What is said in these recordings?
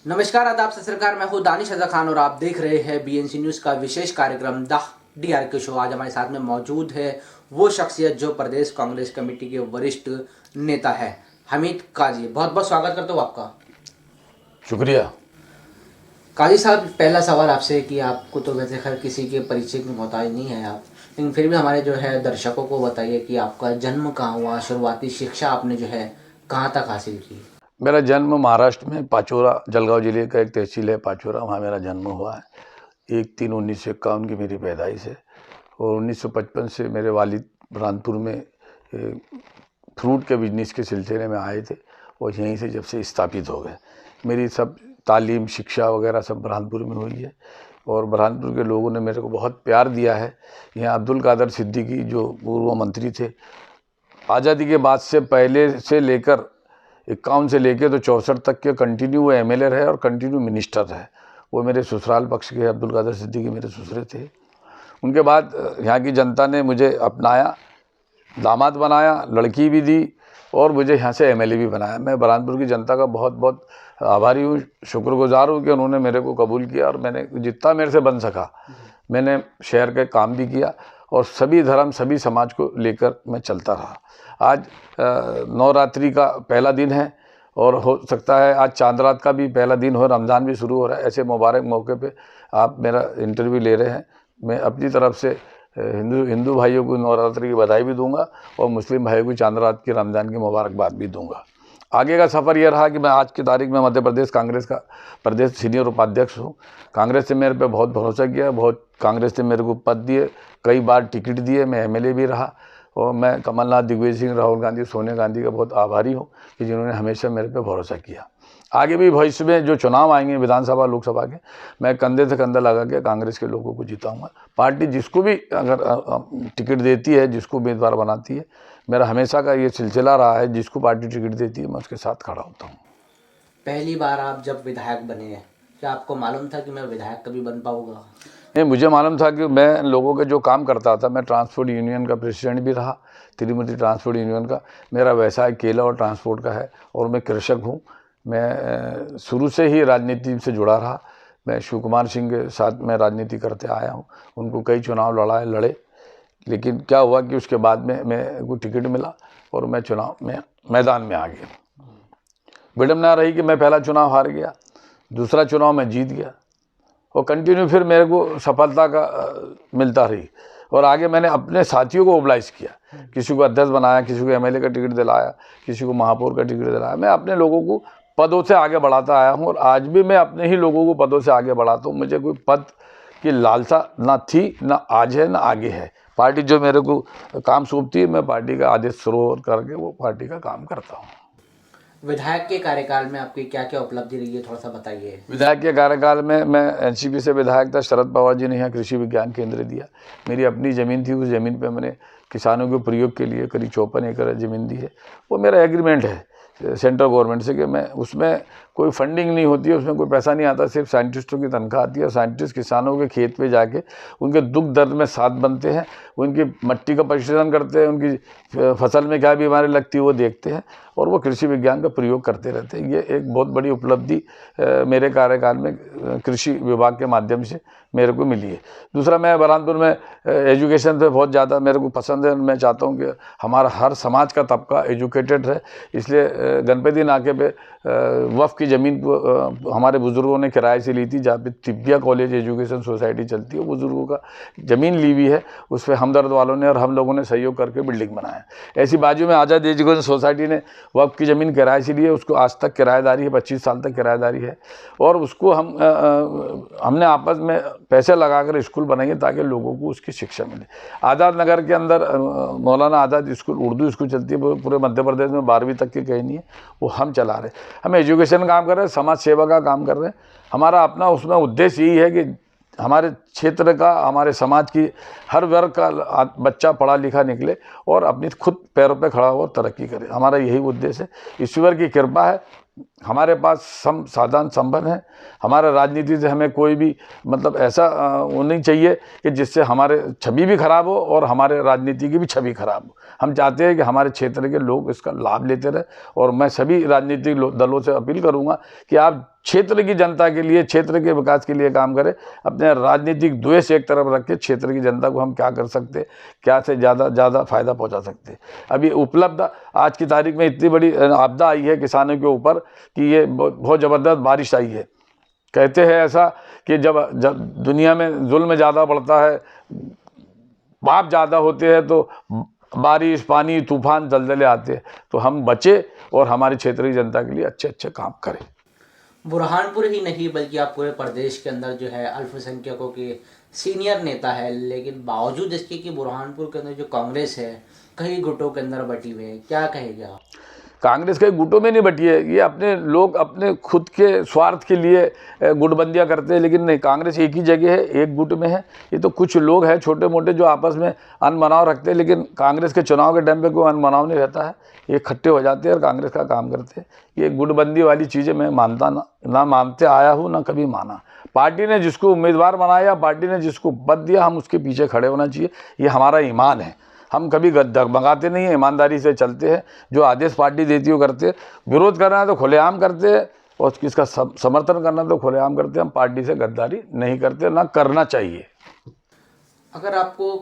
नमस्कार, आदाब, सत श्री अकाल। मैं हूँ दानिश अज़ा खान और आप देख रहे हैं बीएनसी न्यूज़ का विशेष कार्यक्रम द DRK शो। आज हमारे साथ में मौजूद है वो शख्सियत जो प्रदेश कांग्रेस कमेटी के वरिष्ठ नेता है, हमीद काजी। बहुत बहुत स्वागत करता हूँ आपका। शुक्रिया। काजी साहब, पहला सवाल आपसे कि आपको तो वैसे खैर किसी के परिचय की मोहताज नहीं है आप, लेकिन फिर भी हमारे जो है दर्शकों को बताइए कि आपका जन्म कहाँ हुआ, शुरुआती शिक्षा आपने जो है कहाँ तक हासिल की। मेरा जन्म महाराष्ट्र में पाचोरा, जलगांव जिले का एक तहसील है पाचोरा, वहाँ मेरा जन्म हुआ है। 1/3/1951 की मेरी पैदाइश है और 1955 से मेरे वालिद बुरहानपुर में फ्रूट के बिजनेस के सिलसिले में आए थे और यहीं से जब से स्थापित हो गए। मेरी सब तालीम शिक्षा वगैरह सब बुरहानपुर में हुई है और बुरहानपुर के लोगों ने मेरे को बहुत प्यार दिया है। यहाँ अब्दुल कादर सिद्दीकी जो पूर्व मंत्री थे, आज़ादी के बाद से पहले से लेकर 51 से लेके तो 64 तक के कंटिन्यू वो MLA रहे और कंटिन्यू मिनिस्टर रहे। वो मेरे ससुराल पक्ष के अब्दुल कादर सिद्दीकी मेरे ससुरे थे। उनके बाद यहाँ की जनता ने मुझे अपनाया, दामाद बनाया, लड़की भी दी और मुझे यहाँ से MLA भी बनाया। मैं बुरहानपुर की जनता का बहुत बहुत आभारी हूँ, शुक्रगुजार हूँ कि उन्होंने मेरे को कबूल किया और मैंने जितना मेरे से बन सका मैंने शहर के काम भी किया और सभी धर्म सभी समाज को लेकर मैं चलता रहा। आज नवरात्रि का पहला दिन है और हो सकता है आज चांद रात का भी पहला दिन हो, रमज़ान भी शुरू हो रहा है। ऐसे मुबारक मौके पे आप मेरा इंटरव्यू ले रहे हैं। मैं अपनी तरफ से हिंदू भाइयों को नवरात्रि की बधाई भी दूंगा और मुस्लिम भाइयों को चांद रात की रमज़ान की मुबारकबाद भी दूंगा। आगे का सफ़र यह रहा कि मैं आज की तारीख में मध्य प्रदेश कांग्रेस का प्रदेश सीनियर उपाध्यक्ष हूँ। कांग्रेस ने मेरे पे बहुत भरोसा किया, बहुत कांग्रेस ने मेरे को पद दिए, कई बार टिकट दिए, मैं MLA भी रहा और मैं कमलनाथ, दिग्विजय सिंह, राहुल गांधी, सोनिया गांधी का बहुत आभारी हूँ कि जिन्होंने हमेशा मेरे पे भरोसा किया। आगे भी भविष्य में जो चुनाव आएंगे विधानसभा लोकसभा के, मैं कंधे से कंधा लगा के कांग्रेस के लोगों को जिताऊंगा। पार्टी जिसको भी अगर टिकट देती है, जिसको उम्मीदवार बनाती है, मेरा हमेशा का ये सिलसिला रहा है, जिसको पार्टी टिकट देती है मैं उसके साथ खड़ा होता हूँ। पहली बार आप जब विधायक बने हैं, क्या आपको मालूम था कि मैं विधायक कभी बन पाऊंगा? नहीं, मुझे मालूम था कि मैं लोगों के जो काम करता था, मैं ट्रांसपोर्ट यूनियन का प्रेसिडेंट भी रहा, तिरुपति ट्रांसपोर्ट यूनियन का। मेरा व्यवसाय केला और ट्रांसपोर्ट का है और मैं कृषक हूँ। मैं शुरू से ही राजनीति से जुड़ा रहा। मैं शिव कुमार सिंह के साथ मैं राजनीति करते आया हूँ, उनको कई चुनाव लड़े, लेकिन क्या हुआ कि उसके बाद में मैं को टिकट मिला और मैं चुनाव में मैदान में आ गया। विडम्बना रही कि मैं पहला चुनाव हार गया, दूसरा चुनाव मैं जीत गया और कंटिन्यू फिर मेरे को सफलता का मिलता रही और आगे मैंने अपने साथियों को मोबिलाइज किया, किसी को अध्यक्ष बनाया, किसी को MLA का टिकट दिलाया, किसी को महापौर का टिकट दिलाया। मैं अपने लोगों को पदों से आगे बढ़ाता आया हूँ और आज भी मैं अपने ही लोगों को पदों से आगे बढ़ाता हूँ। मुझे कोई पद की लालसा ना थी, ना आज है, ना आगे है। पार्टी जो मेरे को काम सौंपती है, मैं पार्टी का आदेश सरोवर करके वो पार्टी का काम करता हूँ। विधायक के कार्यकाल में आपकी क्या क्या उपलब्धि रही है, थोड़ा सा बताइए। विधायक के कार्यकाल में मैं NCP से विधायक था। शरद पवार जी ने यहाँ कृषि विज्ञान केंद्र दिया। मेरी अपनी ज़मीन थी, उस ज़मीन पे मैंने किसानों के प्रयोग के लिए करीब 54 एकड़ ज़मीन दी है। वो मेरा एग्रीमेंट है सेंट्रल गवर्नमेंट से कि मैं उसमें कोई फंडिंग नहीं होती है, उसमें कोई पैसा नहीं आता, सिर्फ साइंटिस्टों की तनख्वाह आती है और साइंटिस्ट किसानों के खेत पे जाके उनके दुख दर्द में साथ बनते हैं, उनकी मट्टी का परीक्षण करते हैं, उनकी फसल में क्या बीमारी लगती है वो देखते हैं और वो कृषि विज्ञान का प्रयोग करते रहते हैं। ये एक बहुत बड़ी उपलब्धि मेरे कार्यकाल में कृषि विभाग के माध्यम से मेरे को मिली है। दूसरा, मैं बुरहानपुर में एजुकेशन पे बहुत ज़्यादा मेरे को पसंद है। मैं चाहता हूँ कि हमारा हर समाज का तबका एजुकेटेड है, इसलिए गणपति नाके पे वफ़ की ज़मीन को हमारे बुज़ुर्गों ने किराए से ली थी, जहाँ पे तिब्बिया कॉलेज एजुकेशन सोसाइटी चलती है। बुज़ुर्गों का ज़मीन ली हुई है, उस पर हमदर्द वालों ने और हम लोगों ने सहयोग करके बिल्डिंग बनाया। ऐसी बाजू में आज़ाद एजुकेशन सोसाइटी ने वफ़ की ज़मीन किराए से ली है, उसको आज तक किराएदारी है, 25 साल तक किराएदारी है और उसको हमने आपस में पैसे लगाकर स्कूल बनाई है ताकि लोगों को उसकी शिक्षा मिले। आज़ाद नगर के अंदर मौलाना आज़ाद स्कूल, उर्दू स्कूल चलती है, पूरे मध्य प्रदेश में 12वीं तक की कहीं नहीं है, वो हम चला रहे। हम एजुकेशन काम कर रहे हैं, समाज सेवा का काम कर रहे हैं। हमारा अपना उसमें उद्देश्य यही है कि हमारे क्षेत्र का, हमारे समाज की हर वर्ग का बच्चा पढ़ा लिखा निकले और अपनी खुद पैरों पे खड़ा हो और तरक्की करे। हमारा यही उद्देश्य है। ईश्वर की कृपा है, हमारे पास साधन संपन्न है। हमारा राजनीति से हमें कोई भी मतलब ऐसा वो नहीं चाहिए कि जिससे हमारे छवि भी खराब हो और हमारे राजनीति की भी छवि खराब हो। हम चाहते हैं कि हमारे क्षेत्र के लोग इसका लाभ लेते रहे और मैं सभी राजनीतिक दलों से अपील करूंगा कि आप क्षेत्र की जनता के लिए, क्षेत्र के विकास के लिए काम करें। अपने राजनीतिक द्वेष एक तरफ रख के क्षेत्र की जनता को हम क्या कर सकते, क्या से ज़्यादा फ़ायदा पहुंचा सकते। अभी उपलब्ध आज की तारीख में इतनी बड़ी आपदा आई है किसानों के ऊपर कि ये बहुत ज़बरदस्त बारिश आई है। कहते हैं ऐसा कि जब दुनिया में जुल्म ज़्यादा बढ़ता है, पाप ज़्यादा होते हैं, तो बारिश, पानी, तूफान, दलदले आते हैं। तो हम बचे और हमारे क्षेत्र की जनता के लिए अच्छे अच्छे काम करें। बुरहानपुर ही नहीं बल्कि आप पूरे प्रदेश के अंदर जो है अल्पसंख्यकों के सीनियर नेता है, लेकिन बावजूद इसके कि बुरहानपुर के अंदर जो कांग्रेस है कई गुटों के अंदर बटी हुई है, क्या कहेंगे आप? कांग्रेस कई गुटों में नहीं बटी है। ये अपने लोग अपने खुद के स्वार्थ के लिए गुटबंदियां करते हैं, लेकिन नहीं, कांग्रेस एक ही जगह है, एक गुट में है। ये तो कुछ लोग हैं छोटे मोटे जो आपस में अनमनाव रखते हैं, लेकिन कांग्रेस के चुनाव के टाइम पे कोई अनमनाव नहीं रहता है। ये इकट्ठे हो जाते हैं और कांग्रेस का काम करते हैं। ये गुटबंदी वाली चीज़ें मैं मानता ना मानते आया हूँ, ना कभी माना। पार्टी ने जिसको उम्मीदवार बनाया, पार्टी ने जिसको पद दिया, हम उसके पीछे खड़े होना चाहिए। ये हमारा ईमान है। हम कभी डगमगाते नहीं हैं, ईमानदारी से चलते हैं। जो आदेश पार्टी देती हो करते हैं। विरोध करना है तो खुलेआम करते हैं और किसका समर्थन करना है तो खुलेआम करते हैं। हम पार्टी से गद्दारी नहीं करते, ना करना चाहिए। अगर आपको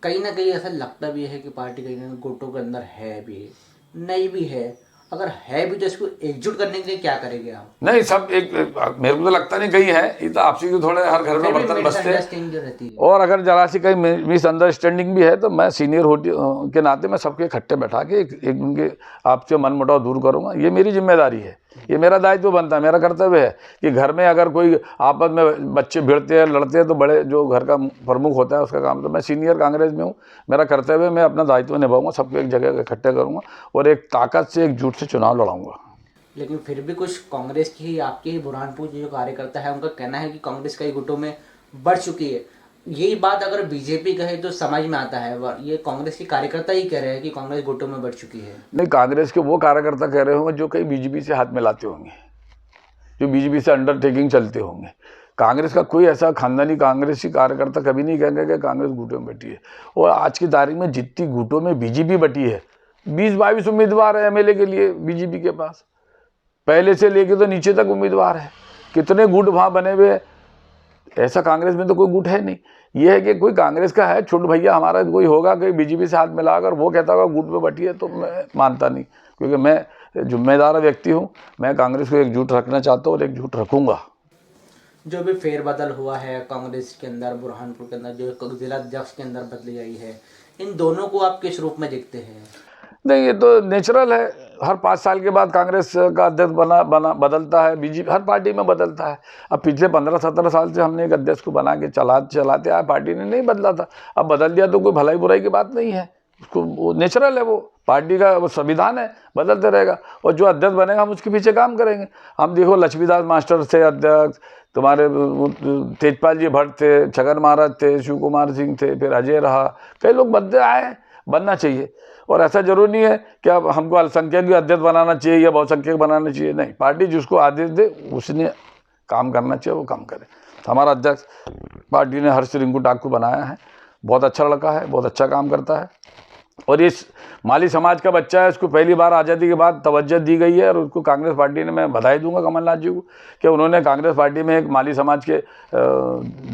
कहीं ना कहीं ऐसा लगता भी है कि पार्टी कहीं ना कहीं गुटों के अंदर है भी, नहीं भी है, अगर है भी तो इसको एकजुट करने के लिए क्या करेंगे आप? नहीं, सब एक मेरे को तो लगता नहीं कहीं है। ये तो आपसी के थोड़े हर घर में बर्तन बसते हैं, और अगर जरा सी कहीं मिसअंडरस्टैंडिंग भी है तो मैं सीनियर के नाते मैं सबके इकट्ठे बैठा के एक उनके आपसे मनमुटाव दूर करूँगा। ये मेरी जिम्मेदारी है, ये मेरा दायित्व बनता है, मेरा कर्तव्य है कि घर में अगर कोई आपस में बच्चे भिड़ते हैं, लड़ते हैं, तो बड़े जो घर का प्रमुख होता है उसका काम। तो मैं सीनियर कांग्रेस में हूँ, मेरा कर्तव्य है, मैं अपना दायित्व निभाऊंगा, सबको एक जगह इकट्ठे करूँगा और एक ताकत से, एकजुट से चुनाव लड़ाऊंगा। लेकिन फिर भी कुछ कांग्रेस की ही, आपके ही बुरहानपुर जो कार्यकर्ता है उनका कहना है कि कांग्रेस कई गुटों में बढ़ चुकी है। यही बात अगर बीजेपी कहे तो समझ में आता है, ये कांग्रेस के कार्यकर्ता ही कह रहे हैं कि कांग्रेस गुटों में बढ़ चुकी है। नहीं, कांग्रेस के वो कार्यकर्ता कह रहे होंगे जो कहीं बीजेपी से हाथ मिलाते होंगे, जो बीजेपी से अंडरटेकिंग चलते होंगे। कांग्रेस का कोई ऐसा खानदानी कांग्रेसी कार्यकर्ता कभी नहीं कहेंगे कि कांग्रेस गुटों में बटी है। और आज की तारीख में जितनी गुटों में बीजेपी बटी है, 20-22 उम्मीदवार है एमएलए के लिए बीजेपी के पास, पहले से लेके तो नीचे तक उम्मीदवार है। कितने गुट वहाँ बने हुए, ऐसा कांग्रेस में तो कोई गुट है नहीं। ये है कि कोई कांग्रेस का है छोट भैया हमारा कोई होगा कि बीजेपी से हाथ मिलाकर वो कहता होगा गुट में बटी है, तो मैं मानता नहीं, क्योंकि मैं जिम्मेदार व्यक्ति हूँ। मैं कांग्रेस को एकजुट रखना चाहता हूँ और एकजुट रखूँगा। जो भी फेरबदल हुआ है कांग्रेस के अंदर, बुरहानपुर के अंदर जो जिला अध्यक्ष के अंदर बदली आई है, इन दोनों को आप किस रूप में देखते हैं? नहीं, ये तो नेचुरल है। हर 5 साल के बाद कांग्रेस का अध्यक्ष बदलता है, बीजेपी हर पार्टी में बदलता है। अब पिछले 15-17 साल से हमने एक अध्यक्ष को बना के चलाते आए, पार्टी ने नहीं बदला था। अब बदल दिया तो कोई भलाई बुराई की बात नहीं है, उसको वो नेचुरल है, वो पार्टी का वो संविधान है, बदलते रहेगा। और जो अध्यक्ष बनेगा हम उसके पीछे काम करेंगे। हम देखो, लक्ष्मीदास मास्टर थे अध्यक्ष, तुम्हारे तेजपाल जी भट्ट थे, छगन महाराज थे, शिव कुमार सिंह थे, फिर अजय रहा, कई लोग बनते आए, बनना चाहिए। और ऐसा जरूरी नहीं है कि अब हमको अल्पसंख्यक भी अध्यक्ष बनाना चाहिए या बहुसंख्यक बनाना चाहिए, नहीं। पार्टी जिसको आदेश दे उसने काम करना चाहिए, वो काम करे। हमारा अध्यक्ष पार्टी ने हर्ष रिंकू ठाकुर बनाया है, बहुत अच्छा लड़का है, बहुत अच्छा काम करता है। और इस माली समाज का बच्चा है, उसको पहली बार आज़ादी के बाद तवज्जो दी गई है। और उसको कांग्रेस पार्टी ने, मैं बधाई दूंगा कमलनाथ जी को कि उन्होंने कांग्रेस पार्टी में एक माली समाज के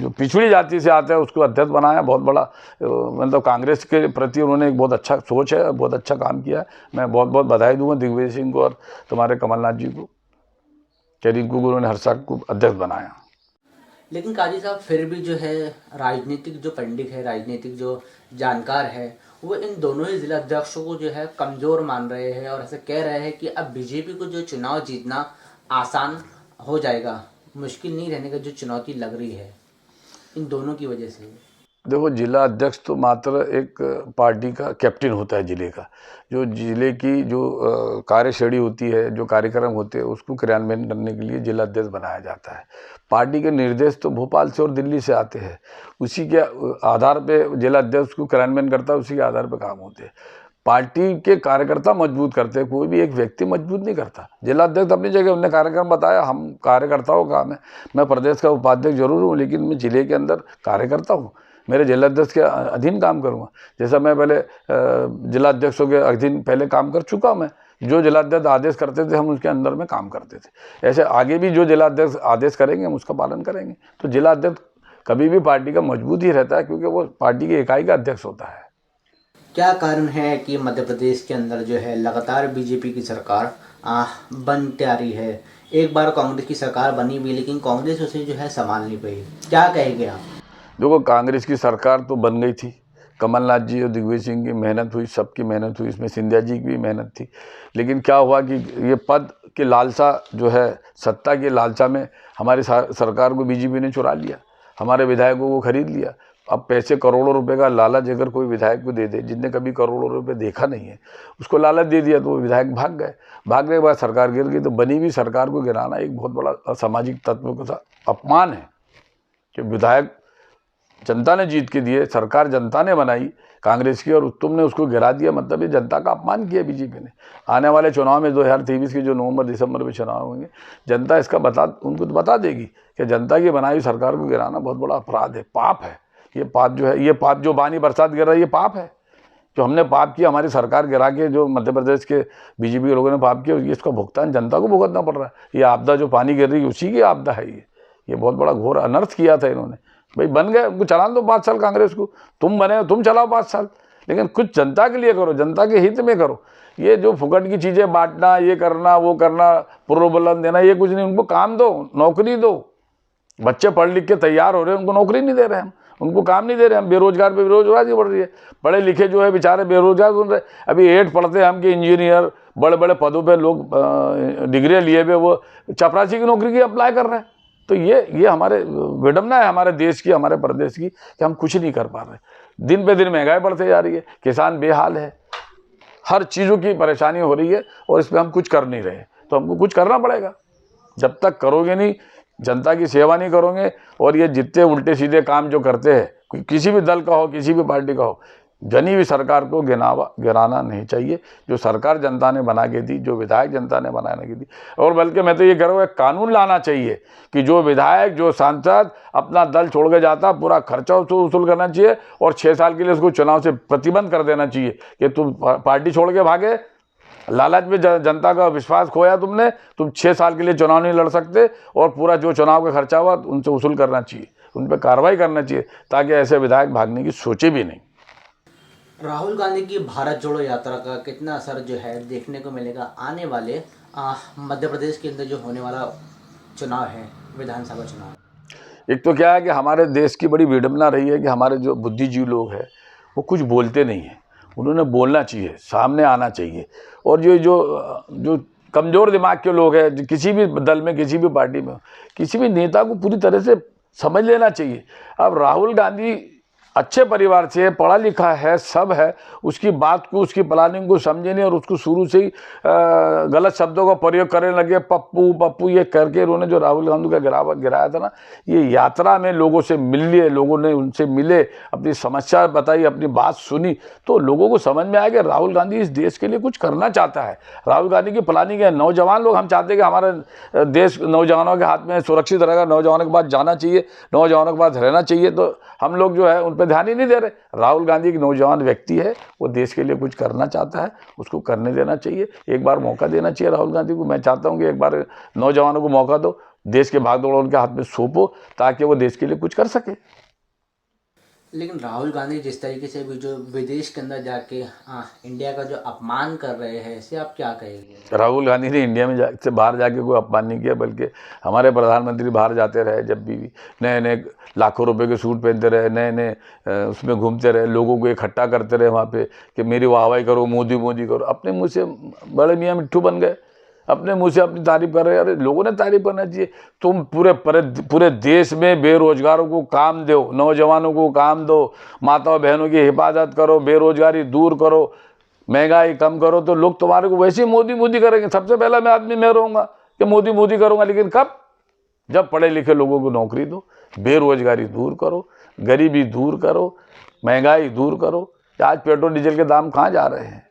जो पिछड़ी जाति से आते हैं उसको अध्यक्ष बनाया। बहुत बड़ा मतलब कांग्रेस के प्रति उन्होंने एक बहुत अच्छा सोच है, बहुत अच्छा काम किया है। मैं बहुत बहुत बधाई दूंगा दिग्विजय सिंह को और तुम्हारे कमलनाथ जी को कि रिंकू को उन्होंने हर्षा को अध्यक्ष बनाया। लेकिन काजी साहब, फिर भी जो है राजनीतिक जो पंडित है, राजनीतिक जो जानकार है, वो इन दोनों ही जिला अध्यक्षों को जो है कमज़ोर मान रहे हैं और ऐसे कह रहे हैं कि अब बीजेपी को जो चुनाव जीतना आसान हो जाएगा, मुश्किल नहीं रहने का जो चुनौती लग रही है इन दोनों की वजह से। देखो, जिला अध्यक्ष तो मात्र एक पार्टी का कैप्टन होता है जिले का। जो जिले की जो कार्यशैली होती है, जो कार्यक्रम होते हैं, उसको क्रियान्वयन करने के लिए जिला अध्यक्ष बनाया जाता है। पार्टी के निर्देश तो भोपाल से और दिल्ली से आते हैं, उसी के आधार पे जिला अध्यक्ष को क्रियान्वयन करता है, उसी के आधार पर काम होते हैं। पार्टी के कार्यकर्ता मजबूत करते हैं, कोई भी एक व्यक्ति मजबूत नहीं करता। जिला अध्यक्ष अपनी जगह, उन्होंने कार्यक्रम बताया, हम कार्यकर्ताओं का काम है। मैं प्रदेश का उपाध्यक्ष जरूर हूँ, लेकिन मैं जिले के अंदर कार्यकर्ता हूँ। मेरे जिला अध्यक्ष के अधीन काम करूँगा। जैसा मैं पहले जिला अध्यक्षों के अधीन पहले काम कर चुका हूँ मैं, जो जिलाध्यक्ष आदेश करते थे हम उसके अंदर में काम करते थे। ऐसे आगे भी जो जिलाध्यक्ष आदेश करेंगे हम उसका पालन करेंगे। तो जिलाध्यक्ष कभी भी पार्टी का मजबूत ही रहता है, क्योंकि वो पार्टी की इकाई का अध्यक्ष होता है। क्या कारण है कि मध्य प्रदेश के अंदर जो है लगातार बीजेपी की सरकार बनती आ रही है? एक बार कांग्रेस की सरकार बनी भी, लेकिन कांग्रेस उसे जो है संभाल नहीं पाई। क्या कहेंगे आप? देखो, कांग्रेस की सरकार तो बन गई थी, कमलनाथ जी और दिग्विजय सिंह की मेहनत हुई, सबकी मेहनत हुई, इसमें सिंधिया जी की भी मेहनत थी। लेकिन क्या हुआ कि ये पद की लालसा जो है, सत्ता की लालसा में हमारी सरकार को बीजेपी ने चुरा लिया, हमारे विधायकों को खरीद लिया। अब पैसे करोड़ों रुपए का लालच अगर कोई विधायक को दे दे, जिसने कभी करोड़ों रुपए देखा नहीं है, उसको लालच दे दिया तो वो विधायक भाग गए। भागने के बाद सरकार गिर गई। तो बनी हुई सरकार को गिराना एक बहुत बड़ा असामाजिक तत्व का अपमान है कि विधायक जनता ने जीत के दिए, सरकार जनता ने बनाई कांग्रेस की, और तुमने उसको गिरा दिया। मतलब ये जनता का अपमान किया बीजेपी ने। आने वाले चुनाव में 2023 के जो नवंबर दिसंबर में चुनाव होंगे, जनता इसका उनको तो बता देगी कि जनता की बनाई हुई सरकार को गिराना बहुत बड़ा अपराध है, पाप है। ये पाप जो है, ये पाप जो बानी बरसात गिर रहा है, ये पाप है। जो हमने पाप किया, हमारी सरकार गिरा के, जो मध्य प्रदेश के बीजेपी के लोगों ने पाप किया, इसका भुगतान जनता को भुगतना पड़ रहा है। ये आपदा जो पानी गिर रही है, उसी की आपदा है ये बहुत बड़ा घोर अनर्थ किया था इन्होंने। भाई बन गए, उनको चला दो 5 साल कांग्रेस को, तुम बने तुम चलाओ 5 साल, लेकिन कुछ जनता के लिए करो, जनता के हित में करो। ये जो फुकट की चीज़ें बांटना, ये करना वो करना, प्रलोभन देना, ये कुछ नहीं। उनको काम दो, नौकरी दो। बच्चे पढ़ लिख के तैयार हो रहे हैं, उनको नौकरी नहीं दे रहे हम, उनको काम नहीं दे रहे हम। बेरोजगार पे बेरोजगारी बढ़ रही है, पढ़े लिखे जो है बेचारे बेरोजगार सुन रहे। अभी 8 पढ़ते हैं हम कि इंजीनियर, बड़े बड़े पदों पे लोग डिग्रियाँ लिए हुए वो चपरासी की नौकरी की अप्लाई कर रहे हैं। तो ये हमारे विडम्बना है हमारे देश की, हमारे प्रदेश की, कि हम कुछ नहीं कर पा रहे। दिन पे दिन महंगाई बढ़ते जा रही है, किसान बेहाल है, हर चीज़ों की परेशानी हो रही है, और इस पर हम कुछ कर नहीं रहे। तो हमको कुछ करना पड़ेगा। जब तक करोगे नहीं, जनता की सेवा नहीं करोगे, और ये जितने उल्टे सीधे काम जो करते हैं, किसी भी दल का हो, किसी भी पार्टी का हो, बनी हुई सरकार को गिराना नहीं चाहिए। जो सरकार जनता ने बना के दी, जो विधायक जनता ने बना के दी, और बल्कि मैं तो ये कह रहा हूँ, एक कानून लाना चाहिए कि जो विधायक, जो सांसद अपना दल छोड़ के जाता, पूरा खर्चा वसूल करना चाहिए, और 6 साल के लिए उसको चुनाव से प्रतिबंध कर देना चाहिए कि तुम पार्टी छोड़ के भागे, लालच में जनता का विश्वास खोया तुमने, तुम 6 साल के लिए चुनाव नहीं लड़ सकते, और पूरा जो चुनाव का खर्चा हुआ उनसे वसूल करना चाहिए, उन पर कार्रवाई करना चाहिए, ताकि ऐसे विधायक भागने की सोचे भी नहीं। राहुल गांधी की भारत जोड़ो यात्रा का कितना असर जो है देखने को मिलेगा आने वाले मध्य प्रदेश के अंदर जो होने वाला चुनाव है, विधानसभा चुनाव? एक तो क्या है कि हमारे देश की बड़ी विडंबना रही है कि हमारे जो बुद्धिजीवी लोग हैं वो कुछ बोलते नहीं हैं। उन्होंने बोलना चाहिए, सामने आना चाहिए। और ये जो कमज़ोर दिमाग के लोग हैं, जो किसी भी दल में, किसी भी पार्टी में, किसी भी नेता को पूरी तरह से समझ लेना चाहिए। अब राहुल गांधी अच्छे परिवार से, पढ़ा लिखा है, सब है, उसकी बात को, उसकी प्लानिंग को समझे नहीं, और उसको शुरू से ही गलत शब्दों का प्रयोग करने लगे, पप्पू पप्पू ये करके। उन्होंने जो राहुल गांधी का गिराया था ना, ये यात्रा में लोगों से मिल लिए, लोगों ने उनसे मिले, अपनी समस्या बताई, अपनी बात सुनी, तो लोगों को समझ में आया कि राहुल गांधी इस देश के लिए कुछ करना चाहता है। राहुल गांधी की प्लानिंग है। नौजवान लोग, हम चाहते हैं कि हमारा देश नौजवानों के हाथ में सुरक्षित रहेगा, नौजवानों के पास जाना चाहिए, नौजवानों के पास रहना चाहिए। तो हम लोग जो है उन पर ध्यान ही नहीं दे रहे। राहुल गांधी एक नौजवान व्यक्ति है, वो देश के लिए कुछ करना चाहता है, उसको करने देना चाहिए। एक बार मौका देना चाहिए राहुल गांधी को। मैं चाहता हूं कि एक बार नौजवानों को मौका दो, देश के भागदौड़ उनके हाथ में सौंपो, ताकि वो देश के लिए कुछ कर सके। लेकिन राहुल गांधी जिस तरीके से भी जो विदेश के अंदर जाके इंडिया का जो अपमान कर रहे हैं, इसे आप क्या कहेंगे? राहुल गांधी ने इंडिया में से बाहर जाके कोई अपमान नहीं किया, बल्कि हमारे प्रधानमंत्री बाहर जाते रहे, जब भी नए नए लाखों रुपए के सूट पहनते रहे, नए नए उसमें घूमते रहे, लोगों को इकट्ठा करते रहे वहाँ पे कि मेरी वाहवाही करो, मोदी मोदी करो। अपने मुँह से बड़े मियाँ मिट्ठू बन गए, अपने मुंह से अपनी तारीफ कर रहे हैं। अरे लोगों ने तारीफ करना चाहिए। तुम पूरे देश में बेरोजगारों को काम दो, नौजवानों को काम दो, माताओं बहनों की हिफाजत करो, बेरोजगारी दूर करो, महंगाई कम करो, तो लोग तुम्हारे को वैसे ही मोदी मोदी करेंगे। सबसे पहला मैं आदमी मैं रहूँगा कि मोदी मोदी करूँगा, लेकिन कब? जब पढ़े लिखे लोगों को नौकरी दो, बेरोजगारी दूर करो, गरीबी दूर करो, महंगाई दूर करो। आज पेट्रोल डीजल के दाम कहाँ जा रहे हैं,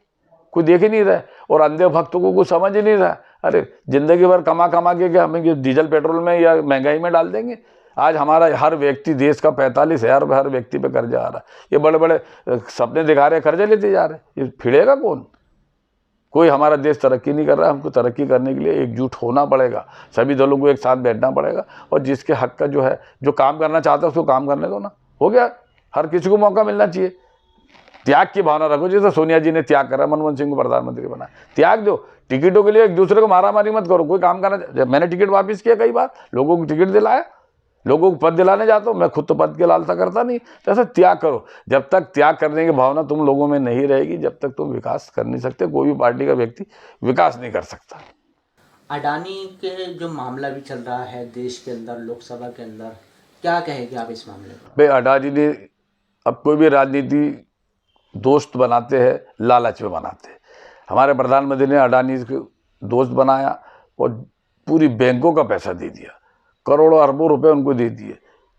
कोई देख ही नहीं रहा है, और अंधे भक्तों को कुछ समझ ही नहीं रहा। अरे जिंदगी भर कमा के हमें डीजल पेट्रोल में या महंगाई में डाल देंगे। आज हमारा हर व्यक्ति, देश का 45,000 रुपये हर व्यक्ति पे कर्जा आ रहा है। ये बड़े बड़े सपने दिखा रहे, कर्जे लेते जा रहे, ये फिरेगा कौन? कोई हमारा देश तरक्की नहीं कर रहा है। हमको तरक्की करने के लिए एकजुट होना पड़ेगा, सभी दलों को एक साथ बैठना पड़ेगा और जिसके हक का जो है, जो काम करना चाहता है उसको काम करने दो ना, हो गया। हर किसी को मौका मिलना चाहिए। त्याग की भावना रखो, जैसे सोनिया जी ने त्याग करा, मनमोहन सिंह को प्रधानमंत्री बनाया, त्याग दो। टिकटों के लिए एक दूसरे को मारामारी मत करो, कोई काम करना। मैंने टिकट वापस किया कई बार, लोगों को टिकट दिलाया, लोगों को पद दिलाने जाता हूँ, मैं खुद तो पद की लालसा करता नहीं। तो ऐसा त्याग करो। जब तक त्याग करने की भावना तुम लोगों में नहीं रहेगी, जब तक तुम विकास कर नहीं सकते। कोई भी पार्टी का व्यक्ति विकास नहीं कर सकता। अडानी के जो मामला भी चल रहा है देश के अंदर, लोकसभा के अंदर, क्या कहेंगे आप इस मामले में? भाई अडानी ने, अब कोई भी राजनीति दोस्त बनाते हैं, लालच में बनाते हैं। हमारे प्रधानमंत्री ने अडानी को दोस्त बनाया और पूरी बैंकों का पैसा दे दिया, करोड़ों अरबों रुपए उनको दे दिए।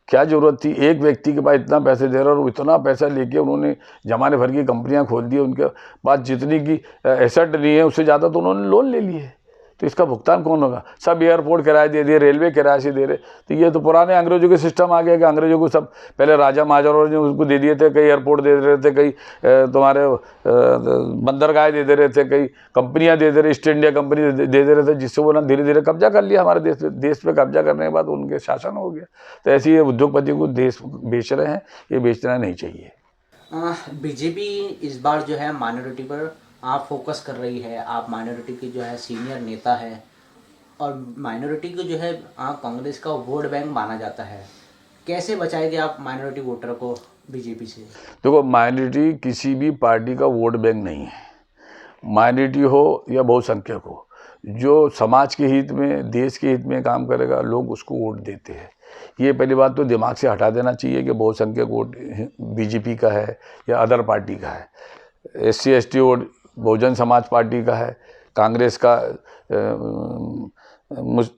क्या जरूरत थी? एक व्यक्ति के पास इतना पैसे दे रहा और इतना पैसा लेके उन्होंने जमाने भर की कंपनियां खोल दी। उनके पास जितनी की एसेट नहीं है उससे ज़्यादा तो उन्होंने लोन ले लिए। तो इसका भुगतान कौन होगा? सब एयरपोर्ट किराए दे दिए, रेलवे किराए से दे रहे। तो ये तो पुराने अंग्रेजों के सिस्टम आ गया कि अंग्रेजों को सब पहले राजा महाराजाओं ने उसको दे दिए थे। कई एयरपोर्ट दे रहे थे, कई तुम्हारे बंदरगाह दे दे रहे थे, कई कंपनियां दे दे रहे, ईस्ट इंडिया कंपनी दे दे रहे थे, जिससे वो ना धीरे धीरे कब्जा कर लिया हमारे देश पे। कब्जा करने के बाद उनके शासन हो गया। तो ऐसे ही उद्योगपति को देश बेच रहे हैं, ये बेचना नहीं चाहिए। बीजेपी इस बार जो है माइनॉरिटी पर आप फोकस कर रही है। आप माइनॉरिटी की जो है सीनियर नेता है और माइनॉरिटी को जो है कांग्रेस का वोट बैंक माना जाता है। कैसे बचाएंगे आप माइनॉरिटी वोटर को बीजेपी से? देखो, माइनॉरिटी किसी भी पार्टी का वोट बैंक नहीं है। माइनॉरिटी हो या बहुसंख्यक हो, जो समाज के हित में, देश के हित में काम करेगा, लोग उसको वोट देते हैं। ये पहली बात तो दिमाग से हटा देना चाहिए कि बहुसंख्यक वोट बीजेपी का है या अदर पार्टी का है। SC ST vote Bahujan Samaj party का है, कांग्रेस का,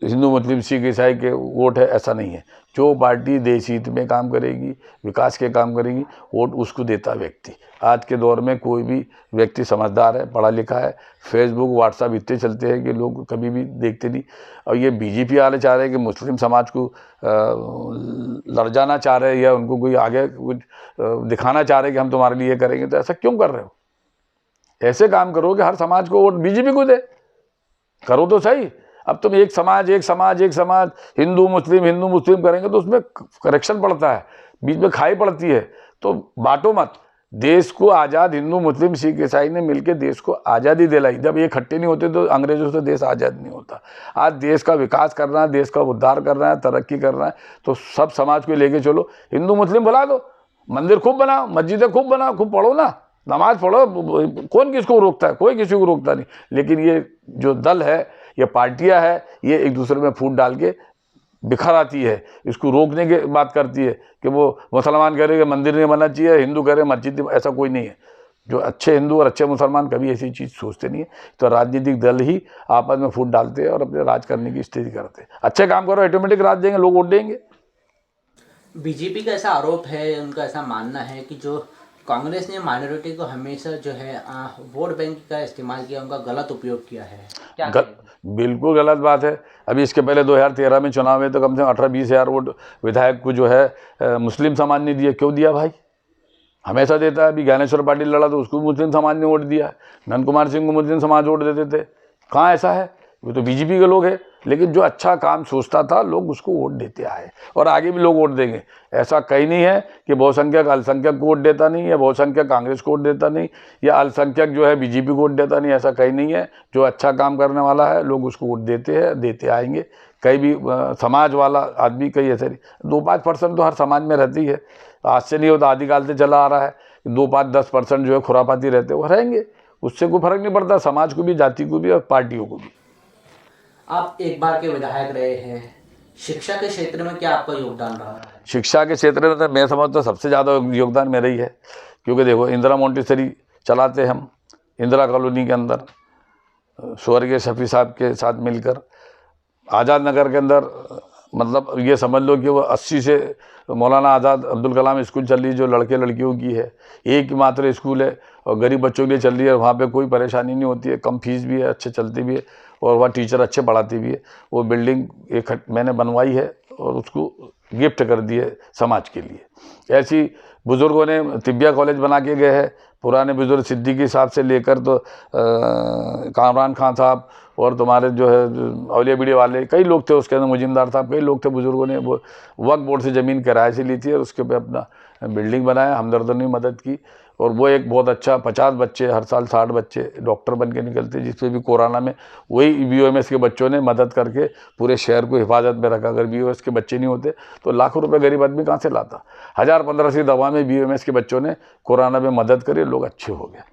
हिंदू मुस्लिम सिख ईसाई के वोट है, ऐसा नहीं है। जो पार्टी देश हित में काम करेगी, विकास के काम करेगी, वोट उसको देता व्यक्ति। आज के दौर में कोई भी व्यक्ति समझदार है, पढ़ा लिखा है, फेसबुक व्हाट्सएप इतने चलते हैं कि लोग कभी भी देखते नहीं। और ये बीजेपी वाले चाह रहे हैं कि मुस्लिम समाज को लड़जाना चाह रहे हैं या उनको कोई आगे कुछ दिखाना चाह रहे हैं कि हम तुम्हारे लिए करेंगे। तो ऐसा क्यों कर रहे हो? ऐसे काम करो कि हर समाज को वोट बीजेपी को दे, करो तो सही। अब तुम एक समाज हिंदू मुस्लिम करेंगे तो उसमें करेक्शन पड़ता है, बीच में खाई पड़ती है। तो बांटो मत। देश को आज़ाद हिंदू मुस्लिम सिख ईसाई ने मिलकर देश को आज़ादी दिलाई। जब ये इकट्ठे नहीं होते तो अंग्रेजों से देश आज़ाद नहीं होता। आज देश का विकास करना है, देश का उद्धार करना है, तरक्की करना है, तो सब समाज को लेके चलो। हिंदू मुस्लिम बुला दो, मंदिर खूब बनाओ, मस्जिदें खूब बनाओ, खूब पढ़ो ना, नमाज पढ़ो। कौन किसको रोकता है? कोई किसी को रोकता नहीं। लेकिन ये जो दल है, ये पार्टियां है, ये एक दूसरे में फूट डाल के बिखर आती है। इसको रोकने की बात करती है कि वो मुसलमान कह रहे कि मंदिर नहीं बनना चाहिए, हिंदू कह रहे मस्जिद। ऐसा कोई नहीं है। जो अच्छे हिंदू और अच्छे मुसलमान कभी ऐसी चीज़ सोचते नहीं है। तो राजनीतिक दल ही आपस में फूट डालते हैं और अपने राज करने की स्थिति करते हैं। अच्छे काम करो, ऑटोमेटिक राज देंगे, लोग वोट देंगे। बीजेपी का ऐसा आरोप है, उनका ऐसा मानना है कि जो कांग्रेस ने माइनॉरिटी को हमेशा जो है वोट बैंक का इस्तेमाल किया, उनका गलत उपयोग किया है। क्या बिल्कुल गलत बात है। अभी इसके पहले 2013 में चुनाव में तो कम से कम 18-20 हज़ार वोट विधायक को जो है मुस्लिम समाज ने दिए। क्यों दिया भाई? हमेशा देता है। अभी ज्ञानेश्वर पाटिल लड़ा तो उसको मुस्लिम समाज ने वोट दिया। नंद कुमार सिंह को मुस्लिम समाज वोट देते थे। कहाँ ऐसा है? वो तो बीजेपी के लोग हैं। लेकिन जो अच्छा काम सोचता था, लोग उसको वोट देते आए और आगे भी लोग वोट देंगे। ऐसा कहीं नहीं है कि बहुसंख्यक अल्पसंख्यक को वोट देता नहीं, या बहुसंख्यक कांग्रेस को वोट देता नहीं, या अल्पसंख्यक जो है बीजेपी को वोट देता नहीं। ऐसा कहीं नहीं है। जो अच्छा काम करने वाला है, लोग उसको वोट देते हैं, देते आएंगे। कहीं भी समाज वाला आदमी, कहीं ऐसे नहीं। 2-5% तो हर समाज में रहती है। आज से नहीं होता, आदिकाल से चला आ रहा है। 2-5-10% जो है खुरापाती रहते हैं, वो रहेंगे। उससे कोई फर्क नहीं पड़ता, समाज को भी, जाति को भी और पार्टियों को भी। आप एक बार के विधायक रहे हैं, शिक्षा के क्षेत्र में क्या आपका योगदान रहा है? शिक्षा के क्षेत्र में तो मैं समझता हूँ सबसे ज़्यादा योगदान मेरा ही है। क्योंकि देखो, इंदिरा मोंटेसरी चलाते हम इंदिरा कॉलोनी के अंदर, स्वर्गीय शफी साहब के साथ मिलकर। आज़ाद नगर के अंदर मतलब ये समझ लो कि वो 80 से मौलाना आज़ाद अब्दुल कलाम स्कूल चल रही है, जो लड़के लड़कियों की है। एक मात्र स्कूल है और गरीब बच्चों के लिए चल रही है। वहाँ पे कोई परेशानी नहीं होती है, कम फीस भी है, अच्छे चलती भी है और वह टीचर अच्छे पढ़ाती भी है। वो बिल्डिंग मैंने बनवाई है और उसको गिफ्ट कर दी है समाज के लिए। ऐसी बुज़ुर्गों ने तिब्बिया कॉलेज बना के गए हैं। पुराने बुज़ुर्ग सिद्दीकी साहब से लेकर तो कामरान खान साहब और तुम्हारे जो है औलिया बीड़ी वाले कई लोग थे, उसके अंदर मुजिमदार साहब कई लोग थे, बुज़ुर्गों ने वो वक्फ बोर्ड से ज़मीन किराए से ली थी और उसके पे अपना बिल्डिंग बनाया, हमदर्दों ने मदद की। और वो एक बहुत अच्छा 50 बच्चे हर साल 60 बच्चे डॉक्टर बन के निकलते, जिसपे भी कोरोना में वही BOMS के बच्चों ने मदद करके पूरे शहर को हिफाजत में रखा। अगर BOMS के बच्चे नहीं होते तो लाखों रुपए गरीब आदमी कहाँ से लाता। 1000-1500 की दवा में BOMS के बच्चों ने कोरोना में मदद करी, लोग अच्छे हो गए।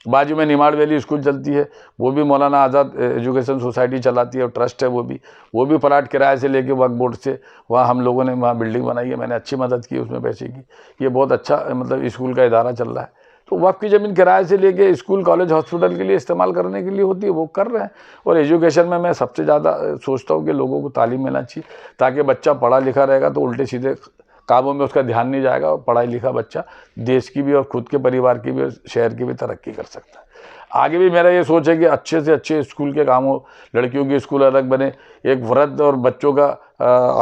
बाजू में निमाड़ वैली स्कूल चलती है, वो भी मौलाना आज़ाद एजुकेशन सोसाइटी चलाती है और ट्रस्ट है। वो भी प्लाट किराए से लेके वक्फ बोर्ड से वहाँ हम लोगों ने वहाँ बिल्डिंग बनाई है, मैंने अच्छी मदद की उसमें पैसे की। ये बहुत अच्छा मतलब स्कूल का इदारा चल रहा है। तो वक्फ की ज़मीन किराए से लेके स्कूल कॉलेज हॉस्पिटल के लिए इस्तेमाल करने के लिए होती है, वो कर रहे हैं। और एजुकेशन में मैं सबसे ज़्यादा सोचता हूँ कि लोगों को तालीम मिलना चाहिए, ताकि बच्चा पढ़ा लिखा रहेगा तो उल्टे सीधे कामों में उसका ध्यान नहीं जाएगा और पढ़ा लिखा बच्चा देश की भी और खुद के परिवार की भी और शहर की भी तरक्की कर सकता है। आगे भी मेरा ये सोच है कि अच्छे से अच्छे स्कूल के काम हो, लड़कियों के स्कूल अलग बने, एक वृद्ध और बच्चों का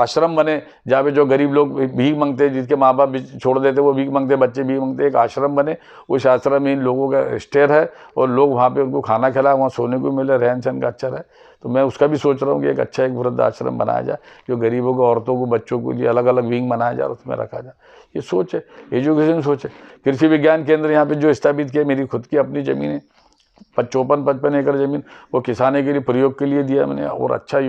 आश्रम बने, जहाँ पे जो गरीब लोग भीख मांगते, जिसके माँ बाप छोड़ देते वो भीख मांगते, बच्चे भीख मांगते, एक आश्रम बने, उस आश्रम में इन लोगों का स्टे है और लोग वहाँ पे उनको खाना खिलाए, वहाँ सोने को मिले, रहन सहन का अच्छा रहे। तो मैं उसका भी सोच रहा हूँ कि एक अच्छा एक वृद्ध आश्रम बनाया जाए, जो गरीबों को, औरतों को, बच्चों के लिए अलग अलग विंग बनाया जाए और उसमें रखा जाए। ये सोच है, एजुकेशन सोच है। कृषि विज्ञान केंद्र यहाँ पे जो स्थापित किया, मेरी खुद की अपनी ज़मीन है, 54-55 एकड़ ज़मीन, वो किसाने के लिए प्रयोग के लिए दिया मैंने। और अच्छा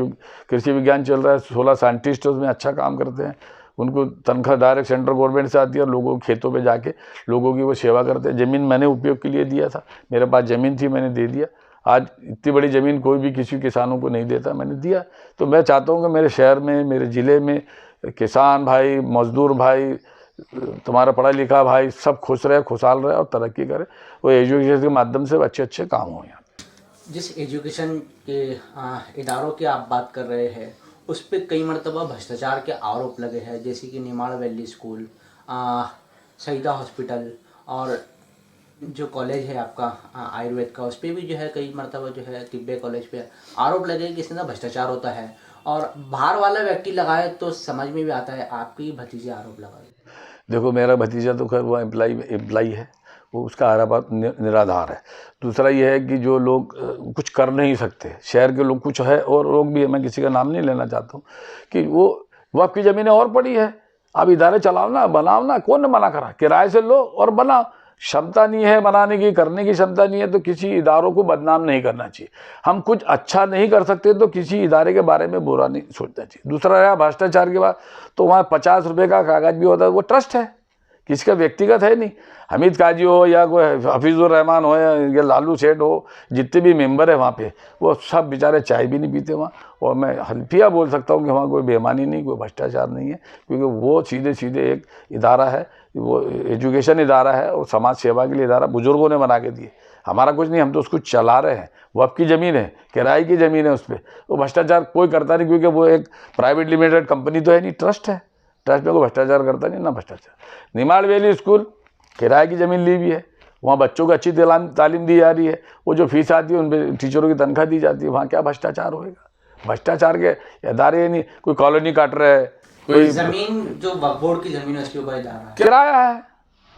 कृषि विज्ञान चल रहा है, 16 साइंटिस्ट उसमें अच्छा काम करते हैं, उनको तनख्वाह डायरेक्ट सेंट्रल गवर्नमेंट से आती है और लोगों के खेतों पे जाके लोगों की वो सेवा करते हैं। ज़मीन मैंने उपयोग के लिए दिया था, मेरे पास ज़मीन थी, मैंने दे दिया। आज इतनी बड़ी ज़मीन कोई भी किसी किसानों को नहीं देता, मैंने दिया। तो मैं चाहता हूँ कि मेरे शहर में, मेरे ज़िले में किसान भाई, मजदूर भाई, तुम्हारा पढ़ा लिखा भाई सब खुश रहे, खुशहाल रहे और तरक्की करे। वो एजुकेशन के माध्यम से अच्छे अच्छे काम हो। यहाँ जिस एजुकेशन के इदारों की आप बात कर रहे हैं, उस पर कई मरतबा भ्रष्टाचार के आरोप लगे हैं, जैसे कि Nimar valley school, Shahida hospital और जो कॉलेज है आपका आयुर्वेद का, उस पर भी जो है कई मरतबा जो है तिब्बे कॉलेज पे आरोप लगे कि इसके अंदर भ्रष्टाचार होता है। और बाहर वाला व्यक्ति लगाए तो समझ में भी आता है, आपकी भतीजे आरोप लगाए। देखो, मेरा भतीजा तो खैर वो एम्प्लाई है, वो उसका आरोप निराधार है। दूसरा ये है कि जो लोग कुछ कर नहीं सकते, शहर के लोग कुछ है और लोग भी, मैं किसी का नाम नहीं लेना चाहता हूँ, कि वो वक्फ की ज़मीनें और पड़ी है, आप इदारे चलाओ ना, बनाओ ना, कौन ने मना करा, किराए से लो और बनाओ। क्षमता नहीं है बनाने की, करने की क्षमता नहीं है तो किसी इदारों को बदनाम नहीं करना चाहिए। हम कुछ अच्छा नहीं कर सकते तो किसी इदारे के बारे में बुरा नहीं सोचना चाहिए। दूसरा रहा भ्रष्टाचार के बाद, तो वहाँ 50 रुपये का कागज भी होता है, वो ट्रस्ट है, किसी का व्यक्तिगत है नहीं। हमीद काजी हो या कोई हफीज़ुर रहमान हो या लालू सेठ हो, जितने भी मेंबर है वहाँ पे, वो सब बेचारे चाय भी नहीं पीते वहाँ। और मैं हल्फिया बोल सकता हूँ कि वहाँ कोई बेईमानी नहीं, कोई भ्रष्टाचार नहीं है, क्योंकि वो सीधे सीधे एक इदारा है, वो एजुकेशन इदारा है और समाज सेवा के लिए इदारा बुजुर्गों ने बना के दिए। हमारा कुछ नहीं, हम तो उसको चला रहे हैं। वक्फ की ज़मीन है, किराए की ज़मीन है, उस पर वो भ्रष्टाचार कोई करता नहीं, क्योंकि वो एक प्राइवेट लिमिटेड कंपनी तो है नहीं, ट्रस्ट है, ट्रस्ट में कोई भ्रष्टाचार करता नहीं, ना भ्रष्टाचार। निमाड़ वैली स्कूल किराए की ज़मीन ली हुई है, वहाँ बच्चों को अच्छी तालीम दी जा रही है, वो जो फीस आती है उन पर टीचरों की तनख्वाह दी जाती है, वहाँ क्या भ्रष्टाचार होएगा। भ्रष्टाचार के इदारे नहीं, कोई कॉलोनी काट रहा है, कोई ज़मीन जो वक्फ बोर्ड की ज़मीन है उसके ऊपर इदारा किराया है,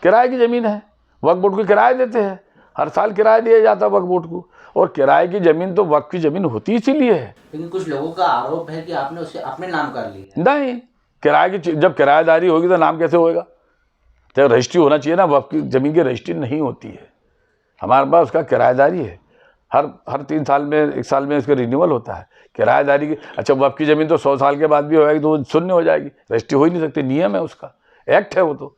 किराए की ज़मीन है, वक्फ बोर्ड को किराया देते हैं, हर साल किराया दिया जाता है वक्फ बोर्ड को। और किराए की ज़मीन तो वक्फ की ज़मीन होती इसीलिए है। लेकिन कुछ लोगों का आरोप है कि आपने उसे अपने नाम कर लिया। नहीं, किराए की जब किराएदारी होगी तो नाम कैसे होएगा, तो रजिस्ट्री होना चाहिए ना। वक्फ की ज़मीन की रजिस्ट्री नहीं होती है, हमारे पास उसका किराएदारी है, हर 3 साल में 1 साल में इसका रिन्यूअल होता है किराएदारी की। अच्छा, वक्फ की ज़मीन तो 100 साल के बाद भी होएगी तो वो शून्य हो जाएगी, रजिस्ट्री हो ही नहीं सकती, नियम है उसका, एक्ट है वो।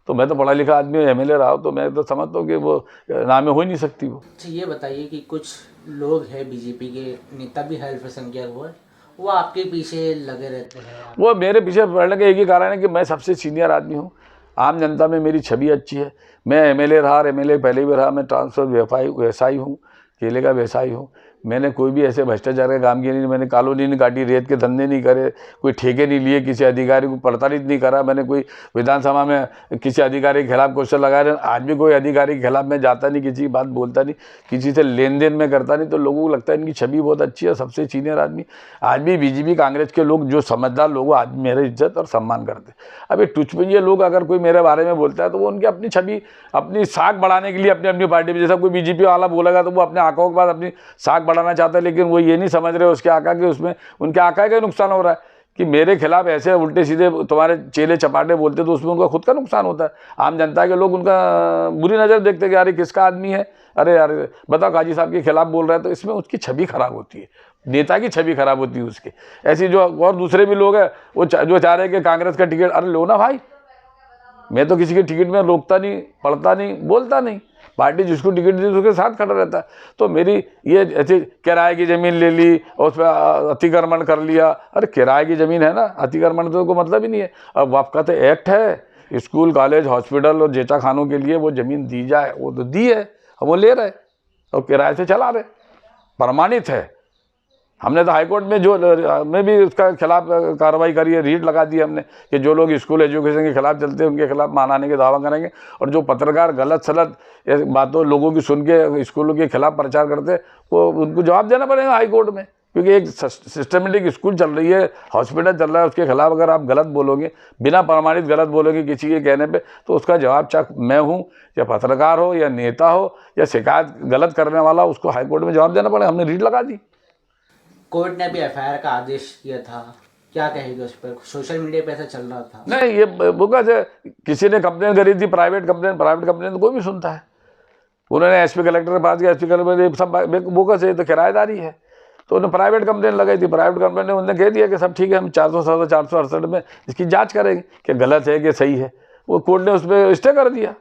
तो मैं तो पढ़ा लिखा आदमी MLA रहा हूँ, तो मैं तो समझता हूँ कि वो नाम में हो ही नहीं सकती वो। अच्छा, ये बताइए कि कुछ लोग हैं बीजेपी के नेता भी है अल्पसंख्यक, वो आपके पीछे लगे रहते हैं। वो मेरे पीछे पड़ने का एक ही कारण है कि मैं सबसे सीनियर आदमी हूँ, आम जनता में मेरी छवि अच्छी है। मैं MLA रहा और MLA पहले भी रहा, मैं ट्रांसफर व्यवसायी हूँ, केले का व्यवसायी हूँ। मैंने कोई भी ऐसे भ्रष्टाचार का काम किया नहीं, मैंने कॉलोनी नहीं काटी, रेत के धंधे नहीं करे, कोई ठेके नहीं लिए, किसी अधिकारी को प्रताड़ित नहीं करा, मैंने कोई विधानसभा में किसी अधिकारी के खिलाफ क्वेश्चन लगाया। आज भी कोई अधिकारी के खिलाफ मैं जाता नहीं, किसी की बात बोलता नहीं, किसी से लेन देन में करता नहीं। तो लोगों को लगता है इनकी छवि बहुत अच्छी है, सबसे सीनियर आदमी। आज भी बीजेपी कांग्रेस के लोग, जो समझदार लोग, आज मेरे इज्जत और सम्मान करते। अब ये टुचपुंजिया लोग अगर कोई मेरे बारे में बोलता है तो वो उनकी अपनी छवि, अपनी साख बढ़ाने के लिए अपनी अपनी पार्टी में, जैसा कोई बीजेपी वाला बोलेगा तो वो अपने आकाओं के बाद अपनी साख बढ़ाना चाहता है, लेकिन वो ये नहीं समझ रहे उसके आका के, उसमें उनके आका का नुकसान हो रहा है कि मेरे खिलाफ ऐसे उल्टे सीधे तुम्हारे चेले चपाटे बोलते तो उसमें उनका खुद का नुकसान होता है। आम जनता के लोग उनका बुरी नज़र देखते कि अरे किसका आदमी है, अरे यार बताओ काजी साहब के खिलाफ बोल रहा है, तो इसमें उसकी छवि खराब होती है, नेता की छवि खराब होती है उसकी। ऐसी जो और दूसरे भी लोग हैं वो जो चाह रहे हैं कि कांग्रेस का टिकट, अरे लो ना भाई, मैं तो किसी के टिकट में रोकता नहीं, पढ़ता नहीं, बोलता नहीं। पार्टी जिसको टिकट दी उसके साथ खड़ा रहता है। तो मेरी ये ऐसे किराए की ज़मीन ले ली और उस पर अतिक्रमण कर लिया, अरे किराए की ज़मीन है ना, अतिक्रमण तो कोई मतलब ही नहीं है। अब वक्फ का तो एक्ट है, स्कूल कॉलेज हॉस्पिटल और जेचा खानों के लिए वो ज़मीन दी जाए, वो तो दी है, हम वो ले रहे और किराए से चला रहे, प्रमाणित है। हमने तो हाईकोर्ट में में भी उसका खिलाफ कार्रवाई करी है, रीट लगा दी हमने कि जो लोग स्कूल एजुकेशन के खिलाफ चलते हैं उनके खिलाफ मानहानि के दावा करेंगे, और जो पत्रकार गलत सलत बातों लोगों की सुन के स्कूलों के खिलाफ प्रचार करते हैं वो उनको जवाब देना पड़ेगा हाईकोर्ट में, क्योंकि एक सिस्टमेटिक स्कूल चल रही है, हॉस्पिटल चल रहा है, उसके खिलाफ अगर आप गलत बोलोगे, बिना प्रमाणित गलत बोलोगे किसी के कहने पे, तो उसका जवाब चाहे मैं हूँ या पत्रकार हो या नेता हो या शिकायत गलत करने वाला, उसको हाईकोर्ट में जवाब देना पड़ेगा। हमने रीट लगा दी। कोर्ट ने भी एफआईआर का आदेश किया था, क्या कहेंगे उस पर? सोशल मीडिया पे ऐसा चल रहा था। नहीं, ये बोगस है। किसी ने कंप्लेन करी थी, प्राइवेट कंप्लेन तो कोई भी सुनता है। उन्होंने एसपी कलेक्टर के पास गया, एसपी कलेक्टर सब बोगस है, तो किराएदारी है। तो उन्होंने प्राइवेट कंप्लेन लगाई थी, प्राइवेट कंप्लेन ने उन्होंने कह दिया कि सब ठीक है, हम 467 में इसकी जाँच करेंगे कि गलत है कि सही है। वो कोर्ट ने उस पर स्टे कर दिया,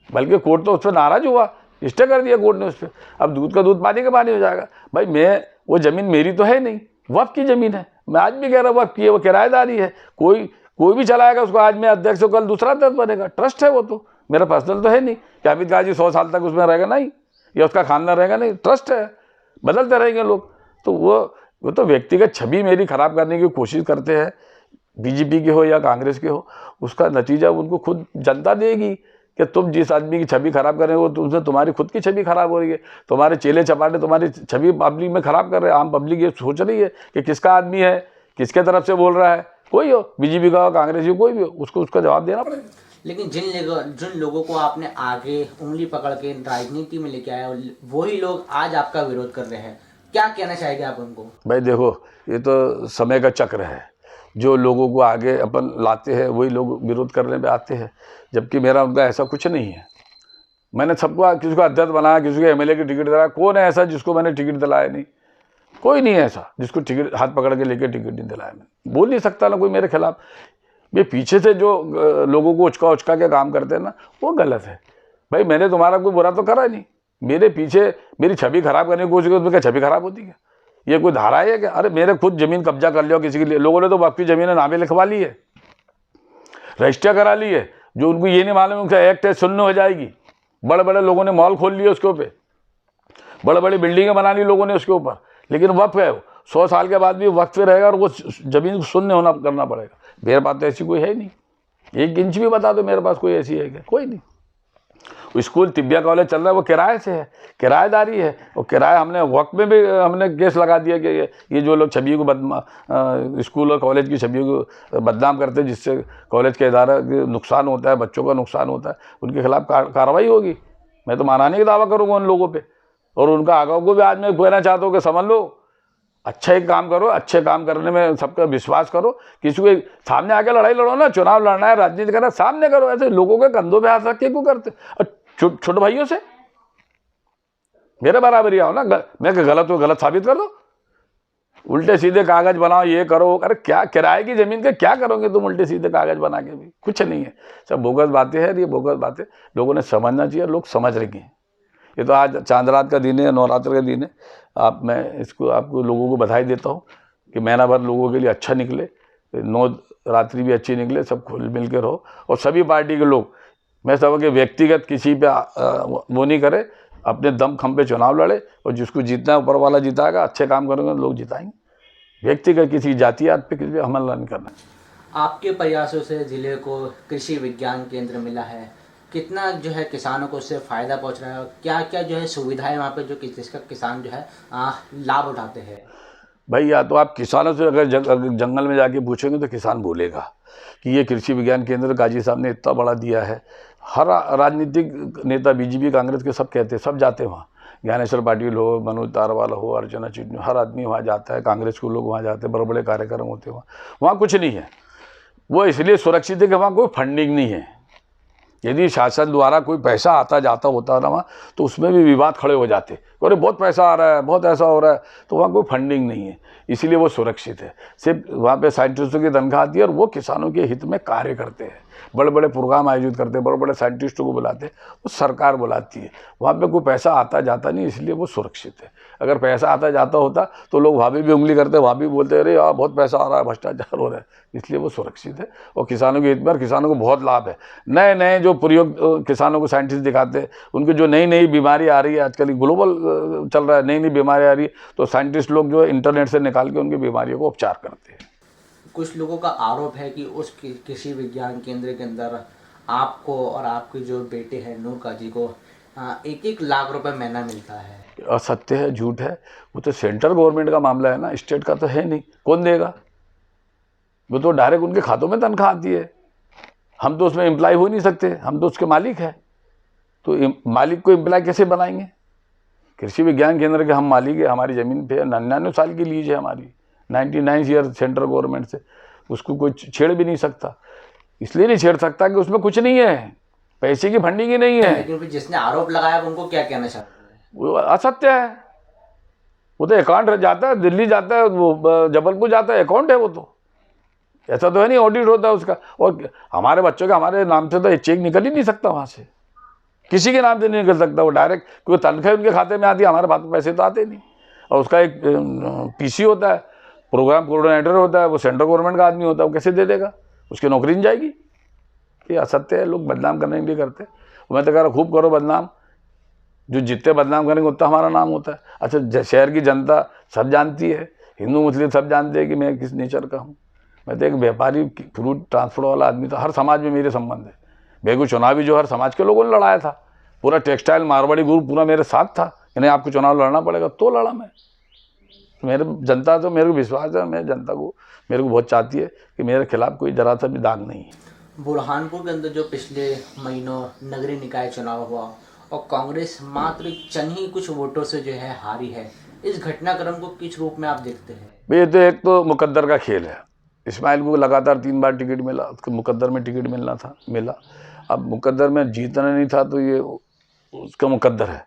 बल्कि कोर्ट तो उस पर नाराज हुआ, स्टे कर दिया कोर्ट ने उस पर। अब दूध का दूध पानी का पानी हो जाएगा। भाई मैं, वो ज़मीन मेरी तो है नहीं, वक्फ की ज़मीन है। मैं आज भी कह रहा हूँ वक्फ की है, वो किराएदारी है। कोई भी चलाएगा उसको, आज मैं अध्यक्ष हूँ, कल दूसरा अध्यक्ष बनेगा, ट्रस्ट है वो तो, मेरा पर्सनल तो है नहीं कि अमित काजी 100 साल तक उसमें रहेगा, नहीं, या उसका खानदान रहेगा, नहीं, ट्रस्ट है, बदलते रहेंगे लोग। तो वो तो व्यक्तिगत छवि मेरी खराब करने की कोशिश करते हैं, बीजेपी के हो या कांग्रेस के हो, उसका नतीजा उनको खुद जनता देगी कि तुम जिस आदमी की छवि खराब कर रहे हो तुमसे तुम्हारी खुद की छवि खराब हो रही है, तुम्हारे चेले चपाटे तुम्हारी छवि पब्लिक में खराब कर रहे हैं। आम पब्लिक ये सोच रही है कि किसका आदमी है, किसके तरफ से बोल रहा है, कोई हो, बीजेपी का हो, कांग्रेस की, कोई भी हो, उसको उसका जवाब देना पड़ेगा। लेकिन जिन लोगों को आपने आगे उंगली पकड़ के राजनीति में लेके आया, वही लोग आज आपका विरोध कर रहे हैं, क्या कहना चाहेंगे आप उनको? भाई देखो, ये तो समय का चक्र है, जो लोगों को आगे अपन लाते हैं वही लोग विरोध करने पे आते हैं, जबकि मेरा उनका ऐसा कुछ नहीं है। मैंने सबको, किसी को अध्यक्ष बनाया, किसी को एमएलए की टिकट दिलाया, कौन है ऐसा जिसको मैंने टिकट दिलाया नहीं? कोई नहीं है ऐसा जिसको टिकट हाथ पकड़ के लेके टिकट नहीं दिलाया। मैं बोल नहीं सकता ना कोई मेरे खिलाफ। ये पीछे से जो लोगों को उचका के काम करते हैं ना, वो गलत है। भाई मैंने तुम्हारा कोई बुरा तो करा नहीं, मेरे पीछे मेरी छवि खराब करने की कोशिश की, उसमें क्या छवि खराब होती है? ये कोई धारा है क्या? अरे मेरे खुद जमीन कब्जा कर लिया किसी के लिए, लोगों ने तो आपकी जमीन नामे लिखवा ली है, रजिस्टर करा ली है, जो उनको ये नहीं मालूम उनका एक्ट है, शून्य हो जाएगी। बड़े बड़े लोगों ने मॉल खोल लिए उसके ऊपर, बड़े बड़ी बिल्डिंगें बना ली लोगों ने उसके ऊपर, लेकिन वक्फ है, 100 साल के बाद भी वक्त पे रहेगा और वो जमीन शून्य होना करना पड़ेगा। मेरे पास तो ऐसी कोई है नहीं, 1 इंच भी बता दो मेरे पास कोई ऐसी है क्या? कोई नहीं। स्कूल तिब्बिया कॉलेज चल रहा है, वो किराए से है, किराएदारी है। और किराया हमने वक्त में भी हमने केस लगा दिया कि ये जो लोग छवि को स्कूल और कॉलेज की छवि को बदनाम करते हैं, जिससे कॉलेज के इदारा के नुकसान होता है, बच्चों का नुकसान होता है, उनके खिलाफ कार्रवाई होगी। मैं तो मानहानि का दावा करूँगा उन लोगों पर, और उनका आगाह को भी आज मैं कहना चाहता हूँ कि समझ लो, अच्छा एक काम करो, अच्छे काम करने में सबका विश्वास करो, किसी के सामने आके लड़ाई लड़ो ना, चुनाव लड़ना है, राजनीति करना, सामने करो। ऐसे लोगों के कंधों पे हाथ रख के क्यों करते? छोटे भाइयों से मेरे बराबरी आओ ना, मैं गलत हो गलत साबित कर दो, उल्टे सीधे कागज बनाओ, ये करो। अरे क्या किराए की जमीन के क्या करोगे तुम उल्टे सीधे कागज बना के? भी कुछ नहीं है, सब बोगस बातें हैं। ये बोगस बातें लोगों ने समझना चाहिए, लोग समझ रहे हैं। ये तो आज चांद रात का दिन है, नवरात्र का दिन है। मैं इसको आपको लोगों को बधाई देता हूँ कि महीना भर लोगों के लिए अच्छा निकले, 9 रात्रि भी अच्छी निकले, सब खुल मिल के रहो। और सभी पार्टी के लोग, मैं सब के व्यक्तिगत किसी पे वो नहीं करे, अपने दम खम पे चुनाव लड़े और जिसको जीतना है ऊपर वाला जिताएगा, अच्छे काम करेंगे तो लोग जिताएंगे। व्यक्तिगत किसी जातियात पे किसी पे हमला नहीं करना। आपके प्रयासों से जिले को कृषि विज्ञान केंद्र मिला है, कितना जो है किसानों को उससे फायदा पहुंच रहा है और क्या क्या जो है सुविधाएं वहाँ पे जो जिसका किसान जो है लाभ उठाते हैं? भाई या तो आप किसानों से अगर जंगल में जाके पूछेंगे तो किसान बोलेगा कि ये कृषि विज्ञान केंद्र गाजी साहब ने इतना बड़ा दिया है। हर राजनीतिक नेता बीजेपी कांग्रेस के सब कहते हैं, सब जाते हैं वहाँ। ज्ञानेश्वर पाटिल हो, मनोज तारवाला हो, अर्चना चिटनी, हर आदमी वहाँ जाता है। कांग्रेस के लोग वहाँ जाते हैं, बड़े बड़े कार्यक्रम होते हैं वहाँ। वहाँ कुछ नहीं है। वो इसलिए सुरक्षित है कि वहाँ कोई फंडिंग नहीं है। यदि शासन द्वारा कोई पैसा आता जाता होता ना वहाँ, तो उसमें भी विवाद खड़े हो जाते। अरे बहुत पैसा आ रहा है, बहुत ऐसा हो रहा है, तो वहाँ कोई फंडिंग नहीं है, इसलिए वो सुरक्षित है। सिर्फ वहाँ पे साइंटिस्टों की तनख्वाह आती है और वो किसानों के हित में कार्य करते हैं। बड़े बड़े प्रोग्राम आयोजित करते हैं, बड़े बड़े साइंटिस्टों को बुलाते हैं, वो सरकार बुलाती है। वहाँ पे कोई पैसा आता जाता नहीं, इसलिए वो सुरक्षित है। अगर पैसा आता जाता होता तो लोग वहाँ भी उंगली करते, वहाँ भी बोलते अरे यार बहुत पैसा आ रहा है, भ्रष्टाचार हो रहा है, इसलिए वो सुरक्षित है। और किसानों के हित में, किसानों को बहुत लाभ है। नए नए जो प्रयोग किसानों को साइंटिस्ट दिखाते हैं, उनकी जो नई नई बीमारी आ रही है, आजकल ग्लोबल चल रहा है, नई नई बीमारी आ रही है, तो साइंटिस्ट लोग जो है इंटरनेट से निकाल के उनकी बीमारियों को उपचार करते हैं। कुछ लोगों का आरोप है कि उस कृषि विज्ञान केंद्र के अंदर आपको और आपके जो बेटे हैं नूर काजी को 1-1 लाख रुपए महीना मिलता है। असत्य है, झूठ है। वो तो सेंट्रल गवर्नमेंट का मामला है ना, स्टेट का तो है नहीं। कौन देगा? वो तो डायरेक्ट उनके खातों में तनख्वाह आती है। हम तो उसमें एम्प्लॉय हो नहीं सकते, हम तो उसके मालिक हैं। तो मालिक को एम्प्लॉय कैसे बनाएंगे? कृषि विज्ञान केंद्र के हम मालिक है, हमारी ज़मीन पे 99 साल की लीज है हमारी, 99 ईयर सेंट्रल गवर्नमेंट से। उसको कोई छेड़ भी नहीं सकता। इसलिए नहीं छेड़ सकता कि उसमें कुछ नहीं है, पैसे की फंडिंग ही नहीं है। लेकिन फिर जिसने आरोप लगाया उनको क्या कहना चाहते हैं? वो असत्य है। वो तो अकाउंट जाता है, दिल्ली जाता है, वो जबलपुर जाता है, अकाउंट है वो तो। ऐसा तो है नहीं ऑडिट होता है उसका। और हमारे बच्चों का हमारे नाम से तो चेक निकल ही नहीं सकता वहाँ से, किसी के नाम से नहीं निकल सकता वो डायरेक्ट, क्योंकि तनख्वाह उनके खाते में आती है, हमारे पास पैसे तो आते नहीं। और उसका एक पीसी होता है, प्रोग्राम कोऑर्डिनेटर होता है, वो सेंट्रल गवर्नमेंट का आदमी होता है, वो कैसे दे देगा? उसकी नौकरी नहीं जाएगी। ये असत्य है, लोग बदनाम करने के लिए करते हैं। मैं तो कह रहा खूब करो बदनाम, जो जितने बदनाम करेंगे उतना हमारा नाम होता है। अच्छा, शहर की जनता सब जानती है, हिंदू मुस्लिम सब जानते हैं कि मैं किस नेचर का हूँ। मैं तो एक व्यापारी, फ्रूट ट्रांसपोर्ट वाला आदमी था। हर समाज में मेरे संबंध है। मेरे को चुनावी जो हर समाज के लोगों ने लड़ाया था, पूरा टेक्सटाइल मारवाड़ी ग्रुप पूरा मेरे साथ था कि नहीं आपको चुनाव लड़ना पड़ेगा, तो लड़ा मैं। मेरे जनता तो मेरे को विश्वास है, मैं जनता को मेरे को बहुत चाहती है कि मेरे खिलाफ कोई जरा सा भी दाग नहीं है। बुरहानपुर के अंदर जो पिछले महीनों नगरीय निकाय चुनाव हुआ और कांग्रेस मात्र चंद ही कुछ वोटों से जो है हारी है, इस घटनाक्रम को किस रूप में आप देखते हैं? ये तो एक तो मुकद्दर का खेल है। इस्माइल को लगातार 3 बार टिकट मिला, उसको मुकद्दर में टिकट मिलना था, मिला। अब मुकद्दर में जीतना नहीं था तो ये उसका मुकद्दर है।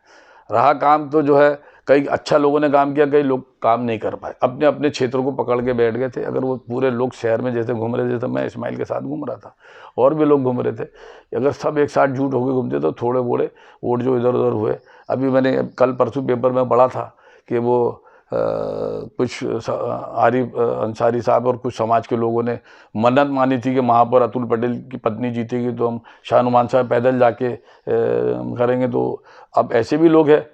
रहा काम तो जो है, कई अच्छा लोगों ने काम किया, कई लोग काम नहीं कर पाए, अपने अपने क्षेत्रों को पकड़ के बैठ गए थे। अगर वो पूरे लोग शहर में जैसे घूम रहे थे, जैसे मैं इस्माइल के साथ घूम रहा था और भी लोग घूम रहे थे, अगर सब एक साथ झूठ होकर घूमते तो थोड़े बोड़े वोट जो इधर उधर हुए। अभी मैंने कल परसों पेपर में पढ़ा था कि वो कुछ आरिफ अंसारी साहब और कुछ समाज के लोगों ने मन्नत मानी थी कि वहाँ पर अतुल पटेल की पत्नी जीतेगी तो हम शाहनुमान साहब पैदल जाके करेंगे। तो अब ऐसे भी लोग हैं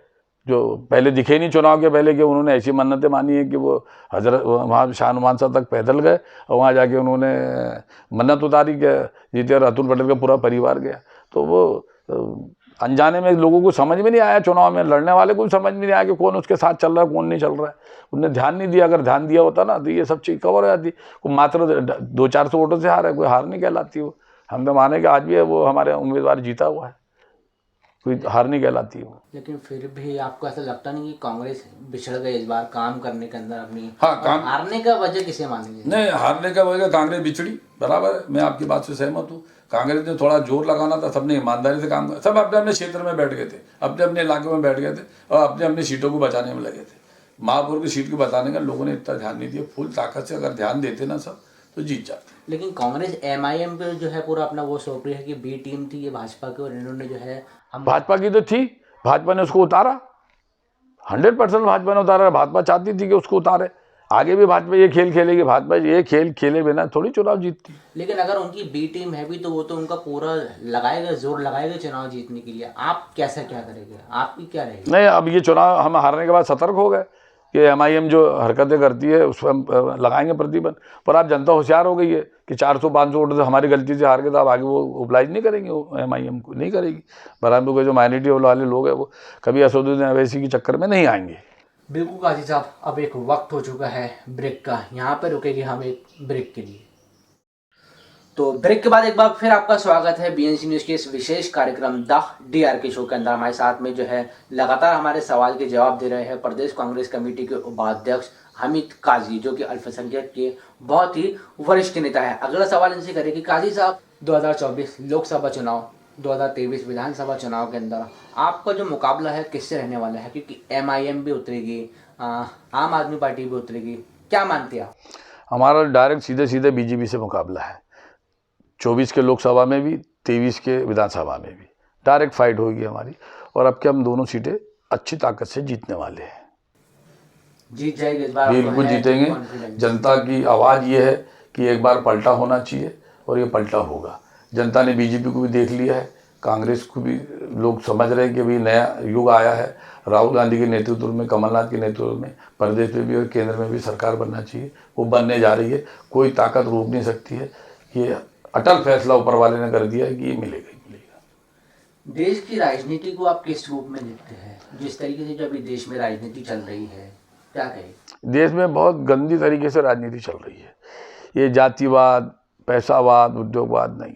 जो पहले दिखे नहीं चुनाव के पहले, कि उन्होंने ऐसी मन्नतें मानी है कि वो हजरत वहाँ शाहनुमान साहब तक पैदल गए और वहाँ जाके उन्होंने मन्नत उतारी कि जीते, और अतुल पटेल का पूरा परिवार गया। तो वो अनजाने में लोगों को समझ में नहीं आया, चुनाव में लड़ने वाले को समझ में नहीं आया कि कौन उसके साथ चल रहा है कौन नहीं चल रहा है। उन्होंने ध्यान नहीं दिया। अगर ध्यान दिया होता ना तो ये सब चीज़ कवर हो जाती। वो मात्र 200-400 वोटों से हार है, कोई हार नहीं कहलाती वो। हम तो माने कि आज भी है वो हमारे उम्मीदवार जीता हुआ है, कोई हार नहीं कहलाती वो। लेकिन फिर भी आपको ऐसा लगता नहीं कि कांग्रेस बिछड़ गई इस बार काम करने के अंदर अपनी? हाँ, काम हारने का वजह किसे मानेंगे? नहीं, हारने का वजह कांग्रेस बिछड़ी, बराबर है, मैं आपकी बात से सहमत हूँ। कांग्रेस ने थोड़ा जोर लगाना था, सबने ईमानदारी से काम, सब अपने अपने क्षेत्र में बैठ गए थे, अपने अपने इलाके में बैठ गए थे और अपने अपने सीटों को बचाने में लगे थे। महापौर की सीट को बताने का लोगों ने इतना ध्यान नहीं दिया। फुल ताकत से अगर ध्यान देते ना सब तो जीत जाते। लेकिन कांग्रेस MIM पे जो है पूरा अपना वो सौंप रही है कि बी टीम थी ये भाजपा की, और इन्होंने जो है हम भाजपा की तो थी, भाजपा ने उसको उतारा, 100% भाजपा ने उतारा। भाजपा चाहती थी कि उसको उतारे। आगे भी भाजपा ये खेल खेलेगी। भाजपा ये खेल खेले बिना थोड़ी चुनाव जीतती। लेकिन अगर उनकी बी टीम है भी तो वो तो उनका पूरा लगाएगा, जोर लगाएगा चुनाव जीतने के लिए। आप कैसा क्या करेंगे, आपकी क्या रहेगी? नहीं, अब ये चुनाव हम हारने के बाद सतर्क हो गए कि एमआईएम जो हरकतें करती है उस पर हम लगाएंगे प्रतिबंध। पर अब जनता होशियार हो गई है कि 400-500 वोट से हमारी गलती से हार गए, तो अब आगे वो ओबलाइज नहीं करेंगे, एमआईएम को नहीं करेगी। बराबर के जो माइनॉरिटी वाले लोग हैं वो कभी असदुद्दीन अवैसी के चक्कर में नहीं आएंगे। बिल्कुल काजी साहब, अब एक वक्त हो चुका है ब्रेक का, यहाँ पे रुकेंगे हम एक ब्रेक के लिए। तो ब्रेक के बाद एक बार फिर आपका स्वागत है बीएनसी न्यूज़ के इस विशेष कार्यक्रम द डीआरके शो के अंदर। हमारे साथ में जो है लगातार हमारे सवाल के जवाब दे रहे हैं प्रदेश कांग्रेस कमेटी के उपाध्यक्ष हामिद काजी, जो कि अल्पसंख्यक के बहुत ही वरिष्ठ नेता है। अगला सवाल इनसे करें कि काजी साहब, 2024 लोकसभा चुनाव, 2023 विधानसभा चुनाव के अंदर आपका जो मुकाबला है किससे रहने वाला है? क्योंकि एमआईएम भी उतरेगी, आम आदमी पार्टी भी उतरेगी, क्या मानते हैं आप? हमारा डायरेक्ट सीधे सीधे बीजेपी से मुकाबला है। 24 के लोकसभा में भी, 23 के विधानसभा में भी डायरेक्ट फाइट होगी हमारी। और अब के हम दोनों सीटें अच्छी ताकत से जीतने वाले हैं। जीत जाएगी इस बार? बिल्कुल जीतेंगे। जनता की आवाज़ ये है कि एक बार पलटा होना चाहिए और ये पलटा होगा। जनता ने बीजेपी को भी देख लिया है, कांग्रेस को भी लोग समझ रहे हैं कि अभी नया युग आया है। राहुल गांधी के नेतृत्व में, कमलनाथ के नेतृत्व में प्रदेश में भी और केंद्र में भी सरकार बनना चाहिए। वो बनने जा रही है, कोई ताकत रोक नहीं सकती है। ये अटल फैसला ऊपर वाले ने कर दिया है कि ये मिलेगा ही मिलेगा। देश की राजनीति को आप किस रूप में देखते हैं? जिस तरीके से जो अभी देश में राजनीति चल रही है, क्या कहें? देश में बहुत गंदी तरीके से राजनीति चल रही है। ये जातिवाद, पैसावाद, उद्योगवाद नहीं,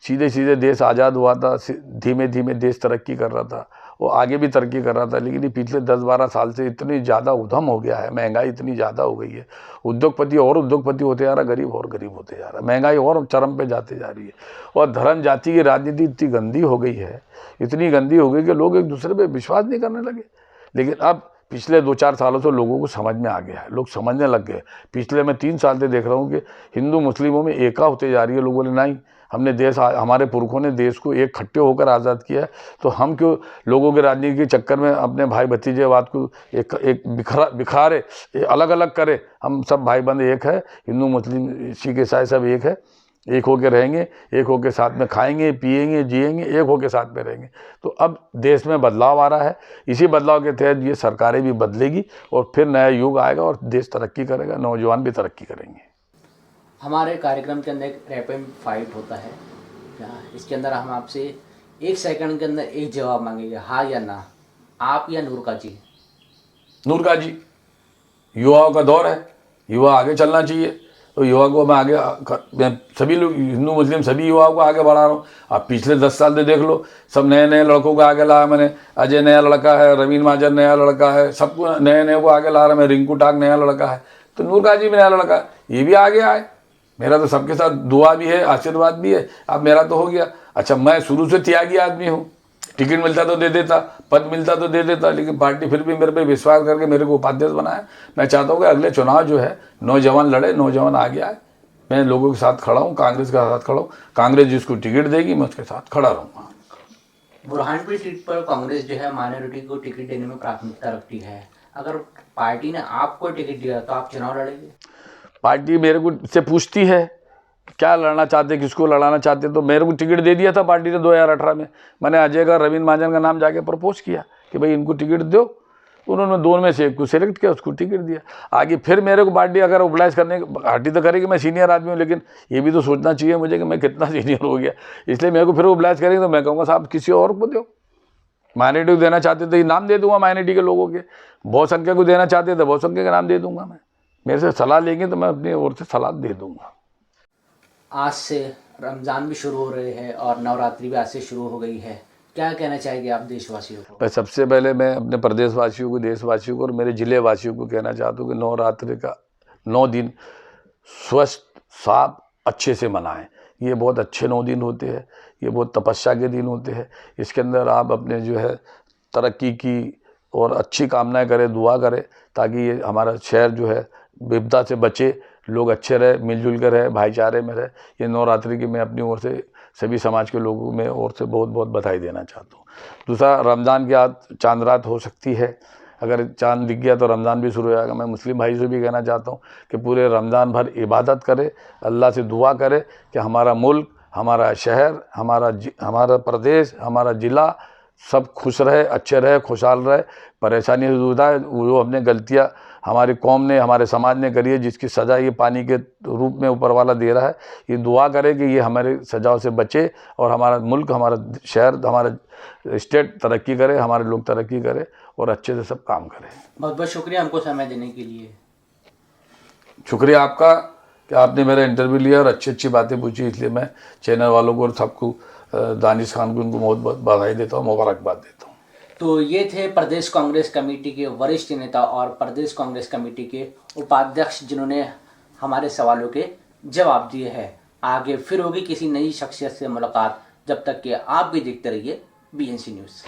सीधे सीधे देश आज़ाद हुआ था, धीमे धीमे देश तरक्की कर रहा था, वो आगे भी तरक्की कर रहा था। लेकिन ये पिछले 10-12 साल से इतनी ज़्यादा उधम हो गया है, महंगाई इतनी ज़्यादा हो गई है, उद्योगपति और उद्योगपति होते जा रहा, गरीब और गरीब होते जा रहा, महंगाई और चरम पे जाते जा रही है। और धर्म जाति की राजनीति इतनी गंदी हो गई है, इतनी गंदी हो गई कि लोग एक दूसरे पे विश्वास नहीं करने लगे। लेकिन अब पिछले 2-4 सालों से लोगों को समझ में आ गया है, लोग समझने लग गए। पिछले मैं 3 साल से देख रहा हूँ कि हिंदू मुस्लिमों में एका होते जा रही है। लोगों ने नहीं, हमने देश, हमारे पुरखों ने देश को एक इकट्ठे होकर आज़ाद किया है, तो हम क्यों लोगों के राजनीति के चक्कर में अपने भाई भतीजेवाद को एक बिखारे, अलग अलग करे? हम सब भाई बंद एक है, हिंदू मुस्लिम सिख ईसाई सब एक है, एक होकर रहेंगे, एक होकर साथ में खाएंगे, पिएंगे, जिएंगे, एक होकर साथ में रहेंगे। तो अब देश में बदलाव आ रहा है, इसी बदलाव के तहत ये सरकारें भी बदलेगी और फिर नया युग आएगा और देश तरक्की करेगा, नौजवान भी तरक्की करेंगे। हमारे कार्यक्रम के अंदर एक रैपिड फाइट होता है, इसके अंदर हम आपसे 1 सेकंड के अंदर एक जवाब मांगेंगे, हाँ या ना, आप या नूर काजी? नूर काजी, युवाओं का दौर है, युवा आगे चलना चाहिए। तो युवा को मैं सभी लोग, हिंदू मुस्लिम सभी युवाओं को आगे बढ़ा रहा हूँ। आप पिछले 10 साल से देख लो, सब नए नए लड़कों को आगे लाया मैंने। अजय नया लड़का है, रवीन महाजन नया लड़का है, सबको नए नए को आगे ला रहा मैं। रिंकू टाक नया लड़का है, तो नूर काजी भी नया लड़का है, ये भी आगे आए। मेरा तो सबके साथ दुआ भी है, आशीर्वाद भी है। अब मेरा तो हो गया। अच्छा, मैं शुरू से त्यागी आदमी हूँ, टिकट मिलता तो दे देता, पद मिलता तो दे देता, लेकिन पार्टी फिर भी मेरे पे विश्वास करके मेरे को उपाध्यक्ष बनाया। मैं चाहता हूँ कि अगले चुनाव जो है नौजवान लड़े, नौजवान आगे आए। मैं लोगों के साथ खड़ा हूँ, कांग्रेस के साथ खड़ा हूँ। कांग्रेस जिसको टिकट देगी मैं उसके साथ खड़ा रहूँगा। बुरहानपुर सीट पर कांग्रेस जो है माइनॉरिटी को टिकट देने में प्राथमिकता रखती है। अगर पार्टी ने आपको टिकट दिया तो आप चुनाव लड़ेंगे? पार्टी मेरे को से पूछती है क्या लड़ना चाहते, किसको लड़ाना चाहते, तो मेरे को टिकट दे दिया था पार्टी ने 2018 में। मैंने अजय का, रवीन महाजन का नाम जाके प्रपोज किया कि भाई इनको टिकट दो। उन्होंने दोनों में से एक को सिलेक्ट किया, उसको टिकट दिया। आगे फिर मेरे को पार्टी अगर ओबलाइज करने पार्टी तो करेगी, मैं सीनियर आदमी हूँ, लेकिन ये भी तो सोचना चाहिए मुझे कि मैं कितना सीनियर हो गया। इसलिए मेरे को फिर ओबलाइज करेंगे तो मैं कहूँगा साहब किसी और को दो। माइनॉरिटी को देना चाहते तो ये नाम दे दूंगा माइनॉरिटी के लोगों के, बहुसंख्यक को देना चाहते तो बहुसंख्यक का नाम दे दूंगा। मैं, मेरे से सलाह लेंगे तो मैं अपनी ओर से सलाह दे दूंगा। आज से रमज़ान भी शुरू हो रहे हैं और नवरात्रि भी आज से शुरू हो गई है, क्या कहना चाहेंगे आप देशवासियों को? मैं सबसे पहले मैं अपने प्रदेशवासियों को, देशवासियों को और मेरे ज़िले वासियों को कहना चाहता हूँ कि नवरात्रि का 9 दिन स्वस्थ, साफ, अच्छे से मनाएं। ये बहुत अच्छे 9 दिन होते हैं, ये बहुत तपस्या के दिन होते हैं। इसके अंदर आप अपने जो है तरक्की की और अच्छी कामनाएं करें, दुआ करें, ताकि ये हमारा शहर जो है विपदा से बचे, लोग अच्छे रहे, मिलजुल कर रहे, भाईचारे में रहे। ये नवरात्रि की मैं अपनी ओर से सभी समाज के लोगों में ओर से बहुत बहुत बधाई देना चाहता हूँ। दूसरा, रमज़ान की आज चांद रात हो सकती है, अगर चांद दिख गया तो रमज़ान भी शुरू हो जाएगा। मैं मुस्लिम भाई से भी कहना चाहता हूँ कि पूरे रमज़ान भर इबादत करे, अल्लाह से दुआ करे कि हमारा मुल्क, हमारा शहर, हमारा प्रदेश, हमारा ज़िला सब खुश रहे, अच्छे रहे, खुशहाल रहे, परेशानी से दूर आए। जो हमने गलतियाँ हमारी कौम ने, हमारे समाज ने करी है, जिसकी सज़ा ये पानी के रूप में ऊपर वाला दे रहा है, ये दुआ करे कि ये हमारे सज़ाओं से बचे और हमारा मुल्क, हमारा शहर, हमारा स्टेट तरक्की करे, हमारे लोग तरक्की करे और अच्छे से सब काम करें। बहुत बहुत शुक्रिया हमको समय देने के लिए। शुक्रिया आपका कि आपने मेरा इंटरव्यू लिया और अच्छी अच्छी बातें पूछी, इसलिए मैं चैनल वालों को और सबको, दानिश खान को, उनको बहुत बहुत बधाई देता हूँ, मुबारकबाद देता हूँ। तो ये थे प्रदेश कांग्रेस कमेटी के वरिष्ठ नेता और प्रदेश कांग्रेस कमेटी के उपाध्यक्ष, जिन्होंने हमारे सवालों के जवाब दिए हैं। आगे फिर होगी किसी नई शख्सियत से मुलाकात। जब तक कि आप भी देखते रहिए BNC न्यूज़।